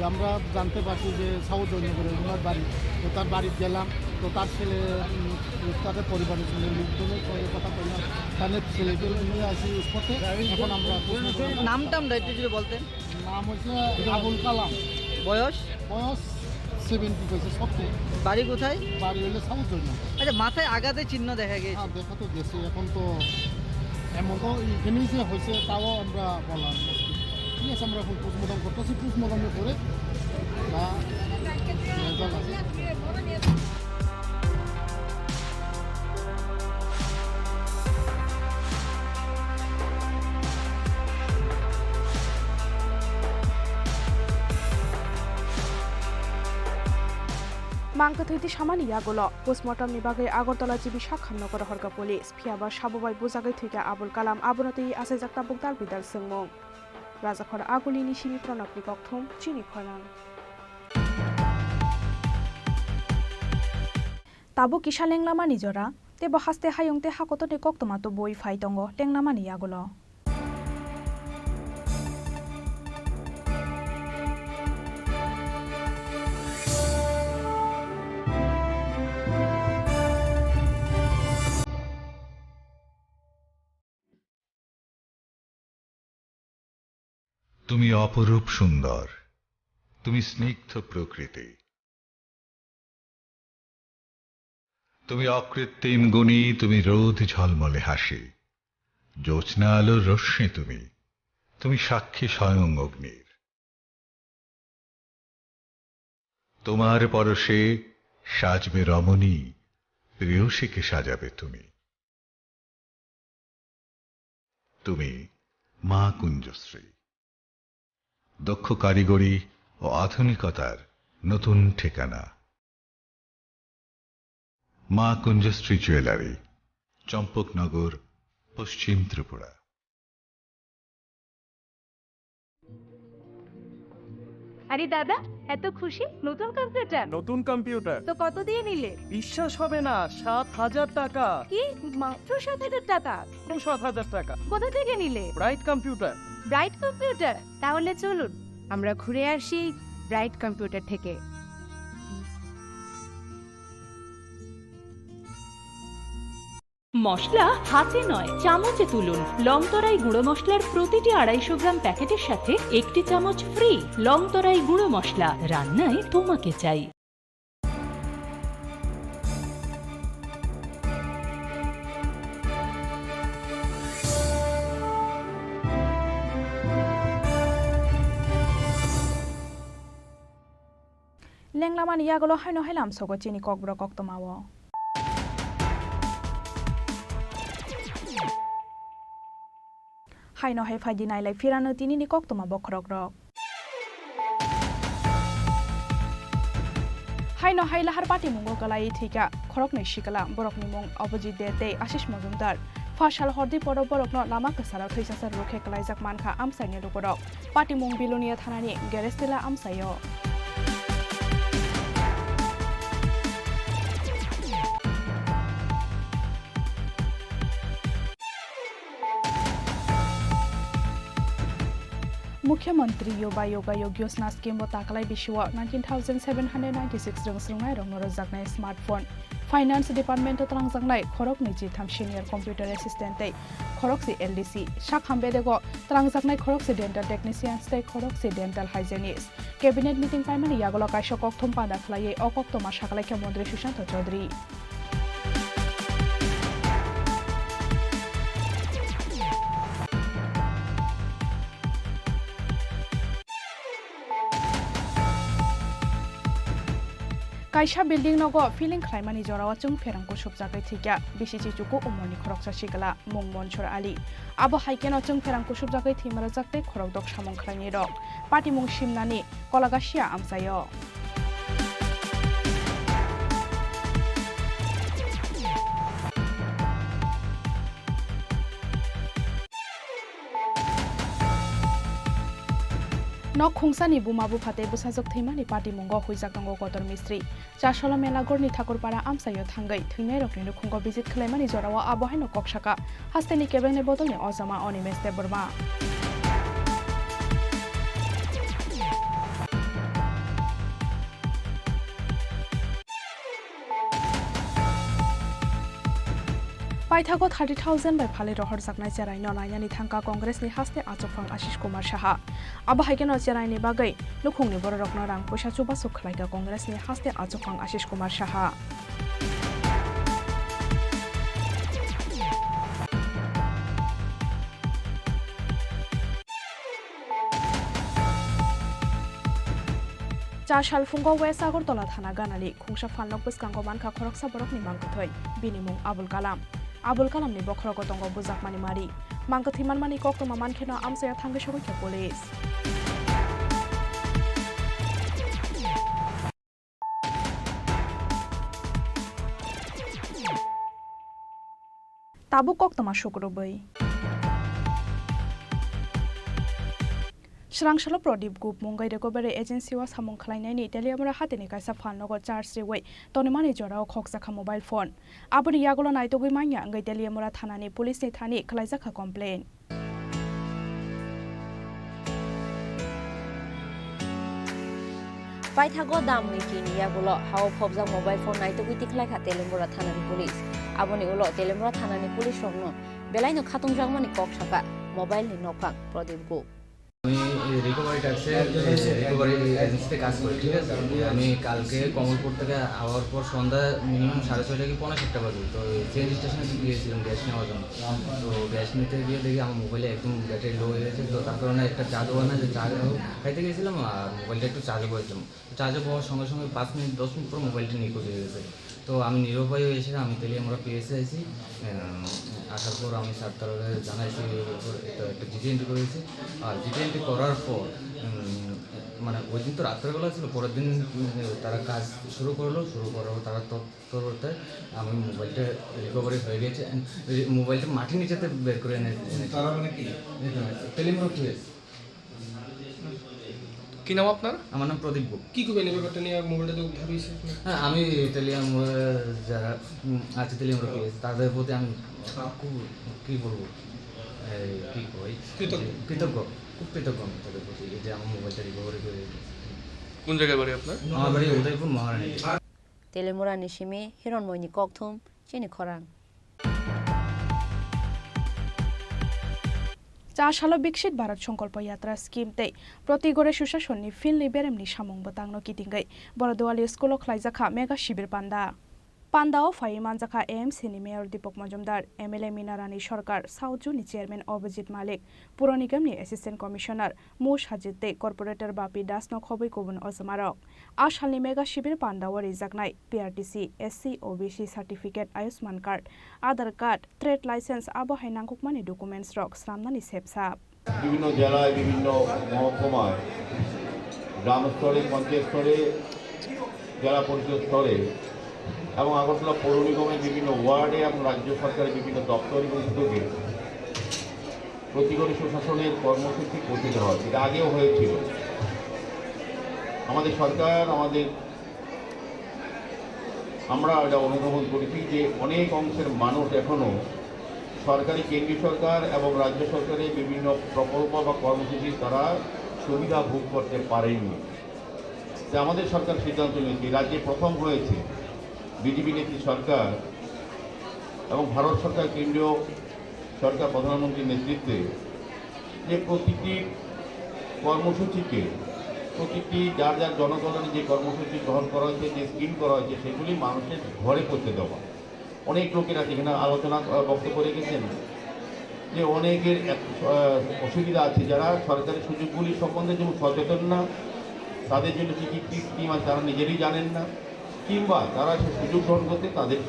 আমরা জানতে পারছি যে সাউথ জয়নগরে ওনার বাড়ি। তো তার বাড়িতে গেলাম, তো তার ছেলে, তাদের পরিবারের ছেলে লোকজনের সঙ্গে কথা বললাম, তাদের ছেলেকে নিয়ে আসি স্পটে। এখন আমরা
নামটা একটু যদি বলতেন।
নাম হচ্ছে আবুল কালাম,
বয়স
70 হয়েছে। সত্যি
বাড়ি কোথায়?
বাড়ি হলে সাউথ জয়নগর।
আচ্ছা, মাথায় আঘাতে চিহ্ন দেখা গেছে?
হ্যাঁ, দেখা তো গেছে। এখন তো এমন তো এখানেই যে হয়েছে তাও আমরা বলার মুশকিল। ঠিক আছে, আমরা এখন পোস্টমর্টম করতেছি, পোস্টমর্টমের পরে বা রেজাল্ট আছে।
मांगथैति सामानि यागल पोस्टमर्टमनि बागै आगरतला जिबि साखामनगर हरका पुलिस फियाबा साबोबाय बुजागै थैगा आबुल कालाम आबुनतै आसायजाक्ता बुगदार बिदाल सोंमुं राजाखर आगुलिनि सिनि प्रणबनि कक्थुम चिनि खरां ताबो किसा लेंलामा निजरा तेबो हास्ते हायंते हाकतने कक्तमातो बय फाइ दङ लेंलामानि यागल
তুমি অপরূপ সুন্দর, তুমি স্নিগ্ধ প্রকৃতি, তুমি অকৃত্রিম গুণী, তুমি রোদ ঝলমলে হাসি, জ্যোৎস্না আলোর রশ্মি, তুমি সাক্ষী স্বয়ং অগ্নির। তোমার পরশে সাজবে রমণী, প্রেয়সীকে সাজাবে তুমি। তুমি মা কুঞ্জশ্রী, দক্ষ কারিগরি ও আধুনিকতার নতুন ঠিকানা। মা কুঞ্জশ্রী জুয়েলারি, চম্পকনগর, পশ্চিম ত্রিপুরা।
আরে দাদা, এত খুশি? নতুন কম্পিউটার?
নতুন কম্পিউটার
তো কত দিয়ে নিলে?
বিশ্বাস হবে না, 7,000 টাকা।
কি, মাত্র 7,000 টাকা?
7,000 টাকা।
কোথা থেকে নিলে?
Bright computer.
Bright computer? তাহলে চলুন আমরা ঘুরে আসি ব্রাইট কম্পিউটার থেকে।
মশলা হাতে নয় চামচে তুলুন। লংতরাই গুঁড়ো মশলার প্রতিটি 250 গ্রাম প্যাকেটের সাথে 1টি চামচ ফ্রি। লংতরাই গুঁড়ো মশলা, রান্নায় তোমাকে চাই।
লেংলামান ইয়াগুলো হাইনো হাইলাম সগো চিনি ককব্রক অক্তমাও হাইনো হাই ফাইদি নাইলাই ফিরানো তিনি নি কক্তমা বখরক রক হাইনো হাই লাহার পাটি মুঙ্গো গলাই থিকা খরক nei sikala borok ni mung opposite দে আশিস মজুমদার ফাশাল হরদি পর বরক ন লামা কাসারাw থৈসাসার রুখে কলাইজাক মানখা আমসাইনি রুপরক পাটি মুং বিলুনিয়া থানানি গ্যারেস্টেলা আমসাইও मुख्यमंत्री योगा योजना स्कीम ताकलाई बिशुआ 19,796 रंग स्रंगनाय रंग नरजाकनाय स्मार्टफोन फाइनेंस डिपार्टमेंट त्रंगजाकनाय खरक निजी थाम सीनियर कंप्यूटर असिस्टेंट खरक से एलडीसी शाखामबे देगो त्रंगजाकनाय खरक से डेंटल टेक्निशियन स्टे खरक से डेंटल हाइजेनिस्ट कैबिनेट मीटिंग पाइमानि यागलो कायसो कक्थम पादा खलायै अकक्तमा शाखालाय मंत्री सुशांत चौधरी कायसा बिल्डिंग नगो फिलिंग खाइमानि जरावा चुं फेरांको सुबजागै थिका बिसिचि चुको उमरनि खरकसा सिगला मुं मनसुर आली आबो हाइकेन चुं फेरांको सुबजागै थिमरा जागते खरक दक सामं खाइनि रक पार्टी मुं सिमनानि कलागासिया आमसायो न खुंसानि बुमाबु फाते बुसाजक थैमानि पार्टी मुंगो हुइजाकांगो गटर मिस्त्री चासला मेलागरनि ठाकुरपारा आमसायो थांगै थैनाय रकनि खुंगो विजिट खलाइमानि जरावा आबहायनो कक्षाका हास्तेनि केबेने बदलनि अजामा अनिमेश देबबर्मा पाइथागो 30,000 बाय फाले रहर जाकनाय जेराय ननायनानि थांका कांग्रेसनि हास्ते आचफां आशिष कुमार साहा आबहायकेन जेरायनि बागै लुखुंनि बर रकना रां पैसा चुबासु खलायगा कांग्रेसनि हास्ते आचफां आशिष कुमार साहा चाशाल फुंगो वेस्ट आगरतला थाना गानाली खुंसा फानलक बसकांगो मानखा खरकसा बरकनि मांगथै बिनिमुं आबुल कालामनि बखरग दंग बुजाकमानि मारि मांगथैमान मानि कक्तमा मानखेना आमसाया थांगै सरैखे पुलिस ताबु कक्तमा शुक्रबै श्रांशल प्रदीप गुप मुंगै रेकबेरे एजेंसी वा सामं खलायनायनि टेलियामरा हातेनि कायसा फाननगर चार्ज रेवै तनिमानि जराव खकजाखा मोबाइल फोन आबनि यागलो नायतगै मान्या अंगै टेलियामरा थानानि पुलिसनि थानि खलायजाखा कमप्लेन
पाइथागो दामनि किनि यागलो हाव फबजा मोबाइल फोन नायतगै तिखलायखा टेलियामरा थानानि पुलिस आबनि उलो टेलियामरा थानानि पुलिस रंनो बेलायनो खातंजागमानि ककसाका मोबाइलनि नफां प्रदीप गुप
আমি রিকভারি ট্যাক্সের রিকভারি এজেন্সিতে কাজ করি, ঠিক আছে। আমি কালকে কমলপুর থেকে আওয়ার পর সন্ধ্যা মিনিমাম 6:30 কি 6:45 বাজে, তো ট্রেন স্টেশনে গিয়েছিলাম গ্যাস নেওয়ার জন্য। তো গ্যাস নিতে গিয়ে দেখি আমার মোবাইলে একদম ব্যাটারি লো হয়ে গেছে, তো তার কারণে একটা চা দোকান আছে, চা খাইতে গেছিলাম আর মোবাইলটা একটু চার্জে বসেছিলাম। চার্জে পাওয়ার সঙ্গে সঙ্গে 5 মিনিট 10 মিনিট পর মোবাইলটা নিখোঁজ হয়ে গেছে। তো আমি নিরুপায় এসে আমি তেলিয়ামুড়া পেয়েছে আছি। আসার পর আমি স্যার তারা জানাইছি, একটা জিডি এন্ট্রি করেছি। আর জিডি এন্ট্রি করার পর মানে ওই দিন তো রাত্রেবেলা ছিল, পরের দিন তারা কাজ শুরু করার পর তারা তৎপরতায় আমি মোবাইলটা রিকভারি হয়ে গেছে। মোবাইলটা মাটির নিচেতে বের করে এনে তারা মানে কি তেলিয়ামুড়া পেয়েছে।
কি নাম আপনার?
আমার নাম প্রদীপ গুপ।
কি করবেন এই ব্যাপারটা নিয়ে? মোবাইলটা তো উদ্ধার হয়েছে।
হ্যাঁ, আমি তেলিয়ামুড়া যারা আছে তেলিয়ামুড়া পেয়েছে তাদের প্রতি আমি কী বলবো, কী কই, কৃতজ্ঞ, খুব কৃতজ্ঞ আমি তাদের প্রতি যে আমার মোবাইলটা রিকভারি করে।
কোন জায়গায় বাড়ি আপনার?
আমার বাড়ি উদয়পুর মহারানী।
তেলেমুরা নিশিমে হিরণময়নি ককথুম চিনি খরাং।
চাশালো বিকশিত भारत संकल्प यात्रा स्कीम ते प्रति गरे सुशासननि फिल्डनि बेरेमनि सामुं बतांनो कितिंगै बरदवाली स्कुल खलाइजाखा मेगा शिबिर पान्दाओ फाइ मानजाखा एएमसीनि मेयर दीपक मजुमदार एमएलए मीनारानी सरकार साउथजोननि चेयरमैन अभिजित मालिक पुर निगमनि एसिस्टेंट कमिशनार मुश हाजिते कर्पोरेटर बापी दासनो खबै गुबुन अजमारक आसालनि मेगा शिबिर पान्दाओ रिजाकनाय PRTC SC OBC certificate Ayushman card Aadhaar card trade licence आबहाय नांगुकमानि डकुमेन्ट्स रक स्रामनानि सेबसाब
বিভিন্ন জেলায় বিভিন্ন মহকুমায় গ্রাম স্তরে পঞ্চায়েত স্তরে জেলা পরিষদ স্তরে এবং আগরতলা পৌর নিগমের বিভিন্ন ওয়ার্ডে এবং রাজ্য সরকারের বিভিন্ন দপ্তর এবং উদ্যোগে প্রতিগরি সুশাসনের কর্মসূচি প্রতিষ্ঠিত হয়। এটা আগেও হয়েছিল। আমাদের সরকার আমরা এটা অনুধাবন করেছি যে অনেক অংশের মানুষ এখনও সরকারি কেন্দ্রীয় সরকার এবং রাজ্য সরকারের বিভিন্ন প্রকল্প বা কর্মসূচি তারা সুবিধা ভোগ করতে পারেননি। তাই আমাদের সরকার সিদ্ধান্ত নিয়েছে, রাজ্যে প্রথম হয়েছে বিজেপি নেত্রী সরকার এবং ভারত সরকার কেন্দ্রীয় সরকার প্রধানমন্ত্রীর নেতৃত্বে যে প্রতিটি কর্মসূচিকে প্রতিটি যার যার জনগণের যে কর্মসূচি গ্রহণ করা হয়েছে, যে স্কিম করা হয়েছে সেগুলি মানুষের ঘরে পৌঁছে দেওয়া। অনেক লোকেরা সেখানে আলোচনা বক্তব্য রেখেছেন যে অনেকের অসুবিধা আছে, যারা সরকারি সুযোগগুলি সম্বন্ধে যেমন সচেতন না, তাদের জন্য কী কী স্কিম আছে তারা নিজেরই জানেন না, কিংবা তারা সেই সুযোগ গ্রহণ করতে তাদের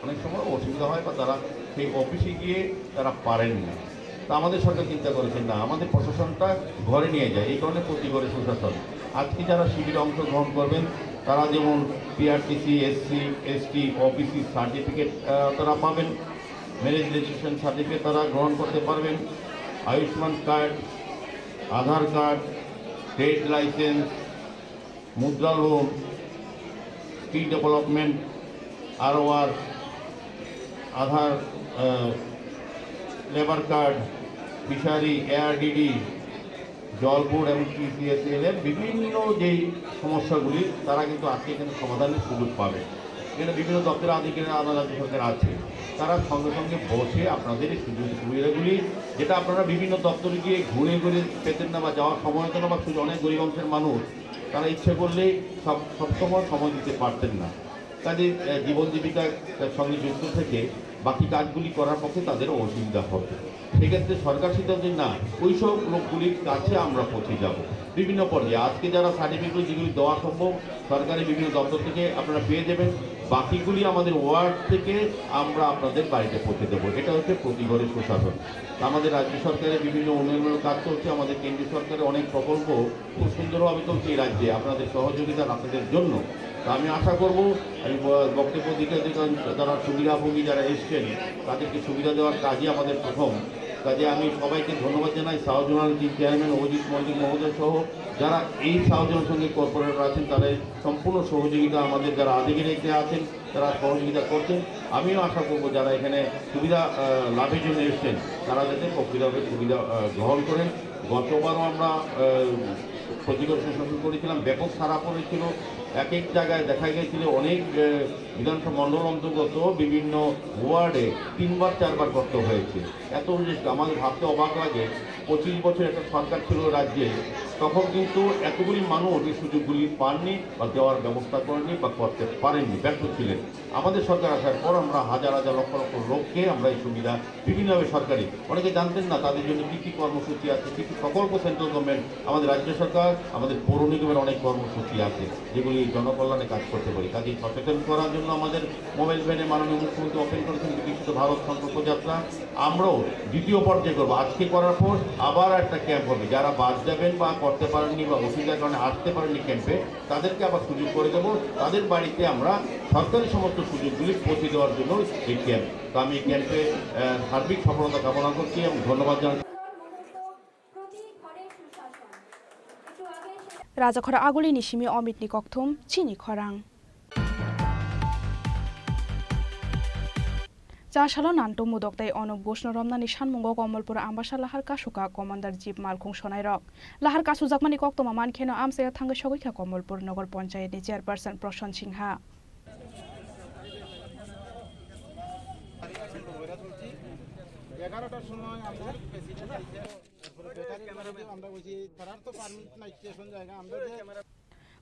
অনেক সময় অসুবিধা হয় বা তারা সেই অফিসে গিয়ে তারা পারেন না। তা আমাদের সরকার চিন্তা করেছেন না, আমাদের প্রশাসনটা ঘরে নিয়ে যায়, এই কারণে প্রতি ঘরে সুশাসন। আজকে যারা শিবিরে অংশগ্রহণ করবেন তারা যেমন PRTC SC ST OBC certificate তারা পাবেন, ম্যারেজ রেজিস্ট্রেশন সার্টিফিকেট তারা গ্রহণ করতে পারবেন, আয়ুষ্মান কার্ড, আধার কার্ড, ট্রেড লাইসেন্স, মুদ্রা লোন, স্কিল ডেভেলপমেন্ট, আরওআর, আধার, লেবার কার্ড, ফিশারি, এআরডিডি, জল বোর্ড এবং পিসিএসএল এর বিভিন্ন যেই সমস্যাগুলি তারা কিন্তু আজকে এখানে সমাধানের সুযোগ পাবে। এখানে বিভিন্ন দপ্তরের আধিকারিক আদালত সরকার আছে, তারা সঙ্গে সঙ্গে বসে আপনাদের এই সুযোগ সুবিধাগুলি যেটা আপনারা বিভিন্ন দপ্তরে গিয়ে ঘুরে ঘুরে পেতেন না বা যাওয়ার সময় হতো না, বা অনেক গরিব অংশের মানুষ তারা ইচ্ছে করলেই সবসময় সময় দিতে পারতেন না, তাদের জীবন জীবিকার সঙ্গে যুক্ত থেকে বাকি কাজগুলি করার পক্ষে তাদের অসুবিধা হবে। সেক্ষেত্রে সরকার সিদ্ধান্ত না, ওই সব লোকগুলির কাছে আমরা পৌঁছে যাব বিভিন্ন পর্যায়ে। আজকে যারা সার্টিফিকেট যেগুলি দেওয়া সম্ভব সরকারি বিভিন্ন দপ্তর থেকে আপনারা পেয়ে যাবেন, বাকিগুলি আমাদের ওয়ার্ড থেকে আমরা আপনাদের বাড়িতে পৌঁছে দেবো। এটা হচ্ছে প্রতি ঘরের সুশাসন। আমাদের রাজ্য সরকারের বিভিন্ন উন্নয়নমূলক কাজ চলছে, আমাদের কেন্দ্রীয় সরকারের অনেক প্রকল্প খুব সুন্দরভাবে চলছে এই রাজ্যে আপনাদের সহযোগিতা আপনাদের জন্য। আমি আশা করব আমি বক্তব্য দিতে যারা সুবিধাভোগী যারা এসছেন তাদেরকে সুবিধা দেওয়ার কাজই আমাদের প্রথম কাজে। আমি সবাইকে ধন্যবাদ জানাই, সাউথজোনাল চেয়ারম্যান অভিজিৎ মল্লিক মহোদয় সহ যারা এই সাউথজোনাল সঙ্গে কর্পোরেটর আছেন তাদের সম্পূর্ণ সহযোগিতা, আমাদের যারা আধিকারিকরা আছেন তারা সহযোগিতা করছেন। আমিও আশা করব যারা এখানে সুবিধা লাভের জন্য এসছেন তারা যাতে প্রকৃতভাবে সুবিধা গ্রহণ করেন। গতবারও আমরা প্রতিগত সুশাসন করেছিলাম, ব্যাপক সাড়া পড়েছিল, এক এক জায়গায় দেখা গেছিল অনেক বিধানসভা মণ্ডল অন্তর্গত বিভিন্ন ওয়ার্ডে 3বার 4বার করতে হয়েছে। এত আমাদের ভাবতে অবাক লাগে, 25 বছর একটা সরকার ছিল রাজ্যে, তখন কিন্তু এতগুলি মানুষ এই সুযোগগুলি পাননি বা দেওয়ার ব্যবস্থা করেননি বা করতে পারেননি, ব্যর্থ ছিলেন। আমাদের সরকার আসার পর আমরা হাজার হাজার লক্ষ লক্ষ লোককে আমরা এই সুবিধা বিভিন্নভাবে সরকারি, অনেকে জানতেন না তাদের জন্য কী কী কর্মসূচি আছে, কী কী প্রকল্প সেন্ট্রাল গভর্নমেন্ট, আমাদের রাজ্য সরকার, আমাদের পৌর নিগমের অনেক কর্মসূচি আছে যেগুলি জনকল্যাণে কাজ করতে পারি। কাজে সচেতন করার জন্য আমাদের মোবাইল ভ্যানে মাননীয় মুখ্যমন্ত্রী ওপেন করেছেন বিকশিত ভারত সংকল্প যাত্রা। আমরাও দ্বিতীয় পর্যায়ে করবো, আজকে করার পর আবার একটা ক্যাম্প হবে, যারা বাদ যাবেন বা করতে পারেননি বা অসুবিধার কারণে আসতে পারেননি ক্যাম্পে, তাদেরকে আবার সুযোগ করে দেবো, তাদের বাড়িতে আমরা সরকারি সমস্ত সুযোগগুলি পৌঁছে দেওয়ার জন্য এই ক্যাম্প। তো আমি এই ক্যাম্পে সার্বিক সফলতা কামনা করছি এবং ধন্যবাদ জানাচ্ছি।
রাজাখরা আগুলি নিশিমি অমিতনি ককথুম চিনি খরাং চাশালো নান্টো মুদকতাই অনুপ ঘোষণ রমনানি সানমুঙ্গ কমলপুর আম্বাসা লাহার কাসুকা কমান্ডার জিপ মালখুং সনাই রক লাহার কাসু জাকমানি কক্তমা মানখেনো আমসায়া থাঙ্গে সগৈখা কমলপুর নগর পঞ্চায়েতনি চেয়ারপারসন প্রশান্ত সিংহা।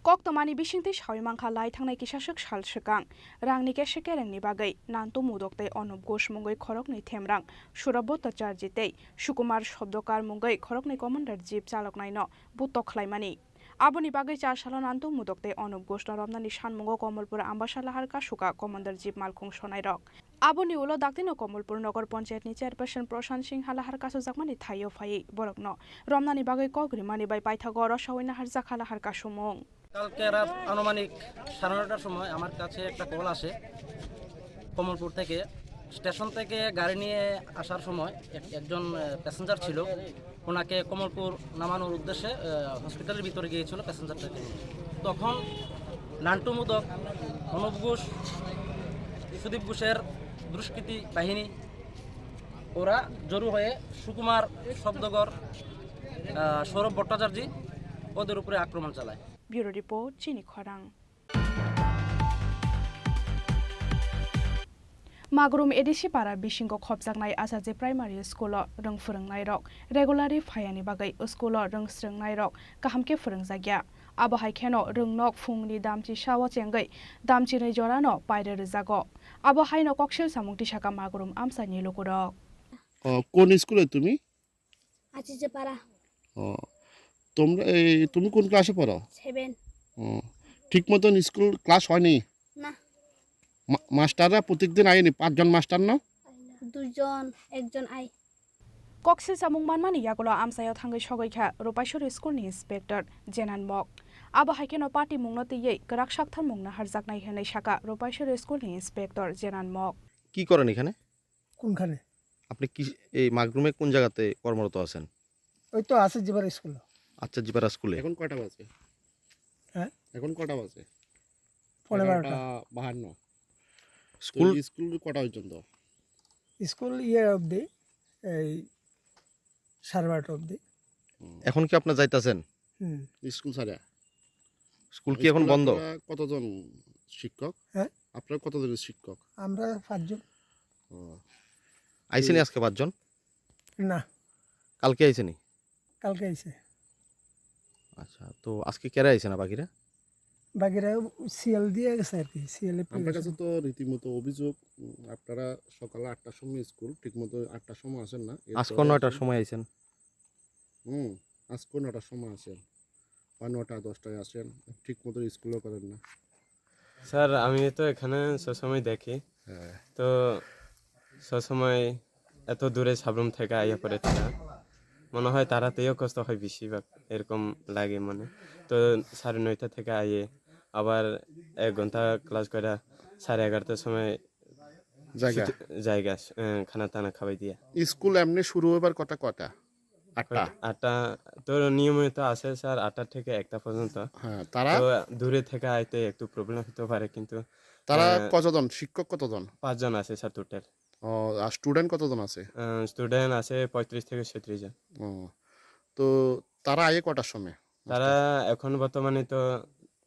কক্তমানি বিশিংতে সাউইমাংখা লাই थांनाय किसासक साल सिगां रांनि केसे केरेंनि बागै नान्तो मुदकतै अनुप घोष मुंगै खरकनै थेमरां सुरबत चार्जितै सुकुमार शब्दकार मुंगै खरकनै कमान्डार जिप चालकनायनो बुतक खलायमानि आबोनि बागै चारसालो नान्तो मुदकतै अनुप घोष रमनानि सानमुंगो कमलपुर आम्बासा लाहार कासुका कमान्डार जिप मालखुं सनायरक आबोनि उलो दाक्तिनो कमलपुर नगर पञ्चायतनि चेयारपारसन प्रशाন্ত सिंह लाहार कासु जाकमानि थायो फायै बरकनो रमनानि बागै कग्रिमानि बाय पाइथागोर सावैना हार जाखा लाहार कासुमुं।
কালকে রাত আনুমানিক 9:30টার সময় আমার কাছে একটা কল আসে কমলপুর থেকে। স্টেশন থেকে গাড়ি নিয়ে আসার সময় একজন প্যাসেঞ্জার ছিল, ওনাকে কমলপুর নামানোর উদ্দেশ্যে হসপিটালের ভিতরে গিয়েছিল প্যাসেঞ্জারটাকে। তখন নান্টু মুদক, অনুপ ঘোষ, সুদীপ ঘোষের দুষ্কৃতী বাহিনী ওরা জড়ো হয়ে সুকুমার শব্দগর, সৌরভ ভট্টাচার্য ওদের উপরে আক্রমণ চালায়।
ব্যুরো রিপোর্ট চিনি খরাং। मागरुम एडिसि पारा बिशिंगो खबजांनाय आसाजे प्राइमारि स्कुल रों फोरोंनाय रक रेगुलारि फायानि बागै स्कुल रों स्रोंनाय रक गाहामके फोरोंजागिया आबहाय खेनो रोंनक फुंनि दामचि सावो चेंगै दामचि नै जरानो पायरे रजागो आबहायनो कक्षेल सामुंति साका मागरुम आमसानि लोकुरक।
কোন স্কুলে তুমি?
আচিজে পারা।
তোমরা তুমি কোন ক্লাসে পড়ো?
7।
ঠিক মতন স্কুল ক্লাস হয়নি?
না।
মাস্টাররা প্রত্যেকদিন আইনি? 5 জন মাস্টার না?
2 জন, 1 জন আই।
कक्सिल सामुं मानमानि यागुलो आमसायाव थांगै सगैखा रुपाइसर स्कुलनि इन्सपेक्टर जेनान मक आबहायकेनो पार्टी मुंनो तैयै गराक साक्थार मुंनो हारजाकनाय होनाय साका रुपाइसर स्कुलनि इन्सपेक्टर जेनान मक।
কি করেন এখানে?
কোনখানে?
আপনি কি এই মাগরুমে কোন জায়গাতে কর্মরত আছেন?
ওই তো আছে জিবার স্কুল।
আচ্ছা, জিপারা স্কুলে।
এখন কয়টা বাজে?
হ্যাঁ,
এখন কয়টা বাজে?
12:52।
স্কুল কটা পর্যন্ত?
স্কুল অবধি এই 12:30 অবধি।
এখন কি আপনারা যাইতাছেন?
স্কুল ছাড়া?
স্কুল কি এখন বন্ধ?
কতজন শিক্ষক?
হ্যাঁ,
আপনারা কতজন শিক্ষক?
আমরা 5 জন।
আইছেনি আজকে 5 জন?
না,
কালকে আইছেনি?
কালকে আইছে।
আচ্ছা, তো আজকে কেরা আইছে না বাকিরা?
বাকিরা সিএল দিয়ে গেছে আর কি। সিএল এ
আপনার কাছে তো রীতিমতো অভিযোগ, আপনারা সকাল 8টার সময় স্কুল ঠিকমতো 8টার সময় আসেন না।
আজকে 9টার সময় আইছেন।
আজকে 9টার সময় আসেন বা 9টা 10টায় আসেন, ঠিকমতো স্কুলও করেন না।
স্যার আমি তো এখানে সবসময় দেখি, তো সবসময় এত দূরে সাবরুম থেকে আইয়া পড়ে থাকা মনে হয় তারাতেও কষ্ট হয় বেশিরভাগ, এরকম লাগে মনে। তো 9:30 থেকে আইয়ে আবার 1 ঘন্টা ক্লাস করে 11:30টার সময় জায়গা খানা টানা খাওয়াই দিয়া।
স্কুল এমনি শুরু হবার কটা? 8টা
তো নিয়মিত আছে স্যার, 8টা থেকে 1টা পর্যন্ত।
হ্যাঁ, তারা
দূরে থেকে আইতে একটু প্রবলেম হতে পারে, কিন্তু
তারা কতজন শিক্ষক? কতজন?
5 জন আছে স্যার টোটাল।
আর স্টুডেন্ট কতজন আছে?
স্টুডেন্ট আছে 35 থেকে 36 জন।
তো তারা আইয়ে কটার সময়?
তারা এখন বর্তমানে তো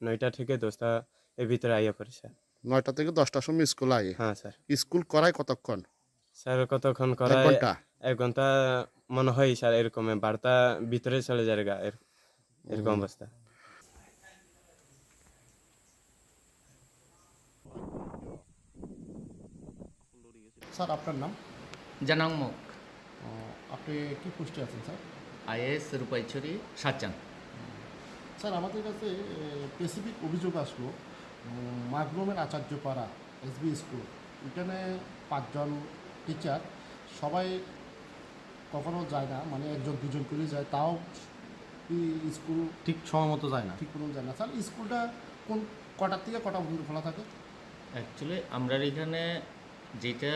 9টা থেকে 10টা এর ভিতরে আইয়া পড়ে স্যার।
9টা থেকে 10টার সময় স্কুল আয়?
হ্যাঁ স্যার।
স্কুল করায় কতক্ষণ?
স্যার কতক্ষণ
1
করায়?
ঘন্টা?
1 ঘন্টা মনে হয় স্যার, এরকম 12টা ভিতরে চলে যায় এরকম অবস্থা।
স্যার আপনার নাম?
জানাং মুখ।
আপনি কি পোস্টে আছেন স্যার?
আইএস রূপাইছড়ি সাচান।
স্যার আমাদের কাছে স্পেসিফিক অভিযোগ আসলো মাগরুমের আচার্যপাড়া এসবি স্কুল, এখানে 5 জন টিচার সবাই কখনো যায় না, মানে 1-2 জন করে যায়, তাও স্কুল
ঠিক সময় মতো যায় না।
ঠিক মতো যায় না। স্যার স্কুলটা কোন কটার থেকে কটা পর্যন্ত খোলা থাকে?
অ্যাকচুয়ালি আমরা এখানে যেটা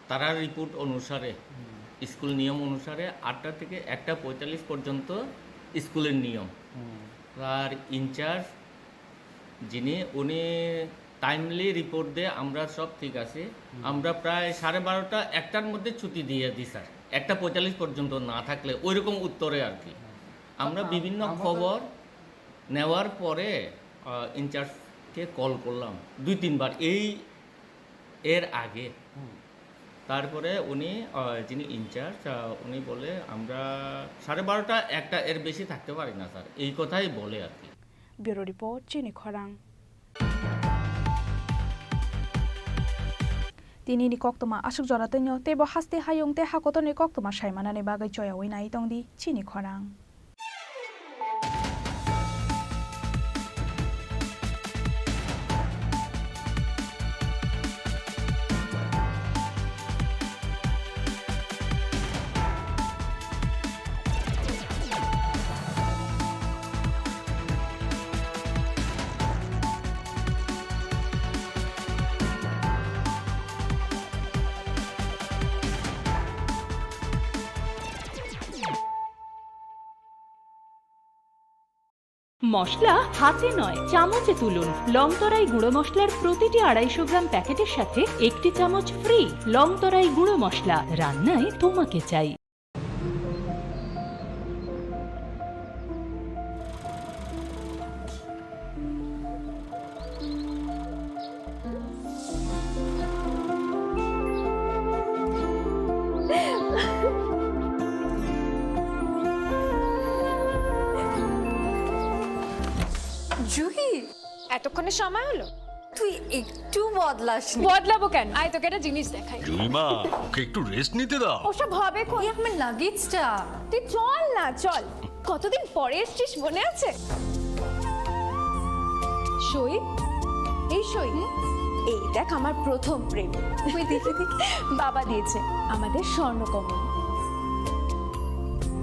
তারা রিপোর্ট অনুসারে, স্কুল নিয়ম অনুসারে 8টা থেকে 1:45 পর্যন্ত স্কুলের নিয়ম। আর ইনচার্জ যিনি উনি টাইমলি রিপোর্ট দিয়ে আমরা সব ঠিক আছে, আমরা প্রায় 12:30 1টার মধ্যে ছুটি দিয়ে দিই স্যার, 1:45 পর্যন্ত না থাকলে ওইরকম উত্তরে আর কি। আমরা বিভিন্ন খবর নেওয়ার পরে ইনচার্জকে কল করলাম 2-3 বার এর আগে। তারপরে উনি যিনি ইনচার্জ উনি বলে আমরা 12:30 1টা এর বেশি থাকতে পারি না স্যার, এই কথাই বলে আর কি।
ব্যুরো রিপোর্ট চিনি খরাং। তিনি ni koktoma asuk jora tenyo tebo haste hayung te hakoto ni koktoma shaimana ni bagai choya wina itong di Chini Khorang.
মশলা হাতে নয় চামচে তুলুন। লংতরাই গুঁড়ো মশলার প্রতিটি 250 গ্রাম প্যাকেটের সাথে 1টি চামচ ফ্রি। লংতরাই গুঁড়ো মশলা, রান্নায় তোমাকে চাই।
জুহি, এতক্ষণে সময় হলো? তুই একটু বদলাসনি। বদলাবো কেন? আয় তোকে একটা জিনিস দেখাই।
জুইমা, ওকে একটু রেস্ট নিতে দাও।
ওসব হবে কই? আমার লাগেজটা। তুই চল না, চল। কতদিন পরে এসেছিস মনে আছে? সই, এই সই, এই দেখ আমার প্রথম প্রেম। তুই দেখে দেখে বাবা দিয়েছে আমাদের স্বর্ণকমল।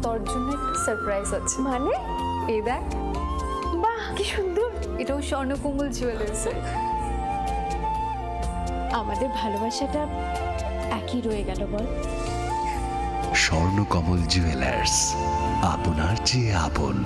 তোর জন্য একটা সারপ্রাইজ আছে। মানে? এই দেখ। বাহ কি সুন্দর, এটাও স্বর্ণকমল জুয়েলার্স। আমাদের ভালোবাসাটা একই রয়ে গেল বল।
স্বর্ণকমল জুয়েলার্স, আপনার চেয়ে আপন।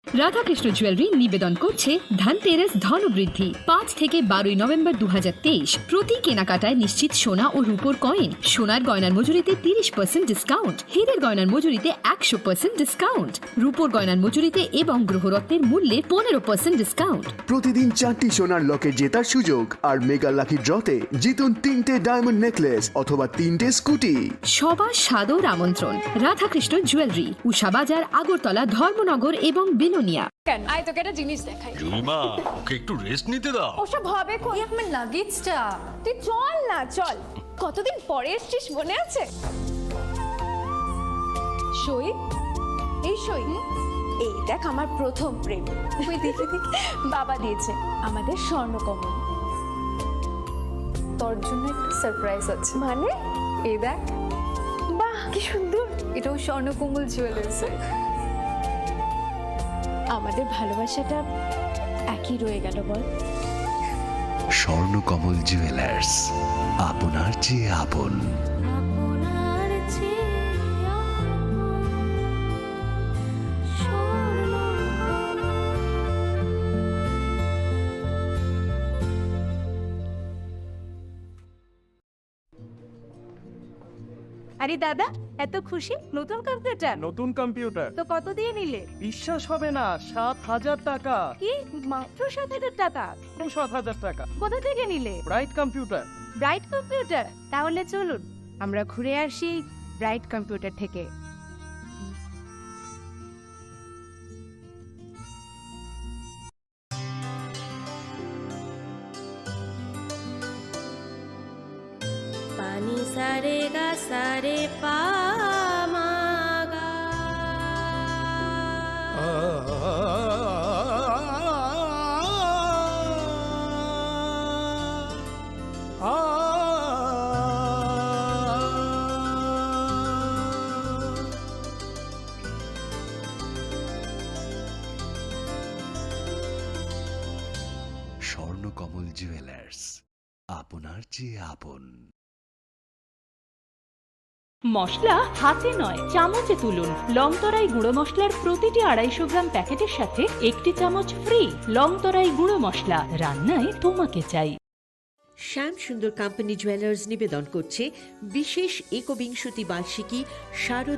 রাধাকৃষ্ণ জুয়েলারি নিবেদন করছে ধনতেরাস ধনবৃদ্ধি 5 থেকে 12 নভেম্বর 2023। প্রতি কেনাকাটায় নিশ্চিত সোনা ও রূপোর কয়েন, সোনার গয়নার মজুরিতে 30% ডিসকাউন্ট, হীরের গয়নার মজুরিতে 100% ডিসকাউন্ট, রূপোর গয়নার মজুরিতে এবং গ্রহরত্নের মূল্যে 15% ডিসকাউন্ট।
প্রতিদিন 4টি সোনার লকেট জেতার সুযোগ, আর মেগা লাকি ড্রতে জিতুন 3টে ডায়মন্ড নেকলেস অথবা 3টে স্কুটি।
সবার সাদর আমন্ত্রণ রাধাকৃষ্ণ জুয়েলারি, উষাবাজার, আগরতলা, ধর্মনগর এবং বিলোনিয়া।
কেন? আয় তোকে একটা জিনিস দেখাই।
জুইমা, ওকে একটু রেস্ট নিতে দাও।
ওসব হবে কই? আমার লাগেজটা। তুই চল না, চল। কতদিন পরে এসেছিস মনে আছে? সই, এই সই, এই দেখ আমার প্রথম প্রেম। তুই দেখে দেখে বাবা দিয়েছে আমাদের স্বর্ণকমল। তোর জন্য একটা সারপ্রাইজ আছে। মানে? এই দেখ। বাহ কি সুন্দর, এটাও স্বর্ণকমল জুয়েলার্স। আমাদের ভালোবাসাটা একই রয়ে গেল বল।
স্বর্ণকমল জুয়েলার্স, আপনার চেয়ে আপন।
আরে দাদা, এত খুশি? নতুন কম্পিউটার?
নতুন কম্পিউটার
তো কত দিয়ে নিলে?
বিশ্বাস হবে না, 7,000 টাকা।
কি, মাত্র 7,000 টাকা?
7,000 টাকা।
কোথা থেকে নিলে?
Bright computer.
Bright computer? তাহলে চলুন আমরা ঘুরে আসি ব্রাইট কম্পিউটার থেকে।
पानी सारे गा सारे पामागा
স্বর্ণকমল জুয়েলার্স, আপনার চেয়ে আপন।
মশলা হাতে নয় চামচে তুলুন। লংতরাই গুঁড়ো মশলার প্রতিটি 250 গ্রাম প্যাকেটের সাথে 1টি চামচ ফ্রি। লংতরাই গুঁড়ো মশলা, রান্নায় তোমাকে চাই।
শ্যাম সুন্দর কোম্পানি জুয়েলার্স নিবেদন করছে বিশেষ একবিংশতি বার্ষিকী শারদ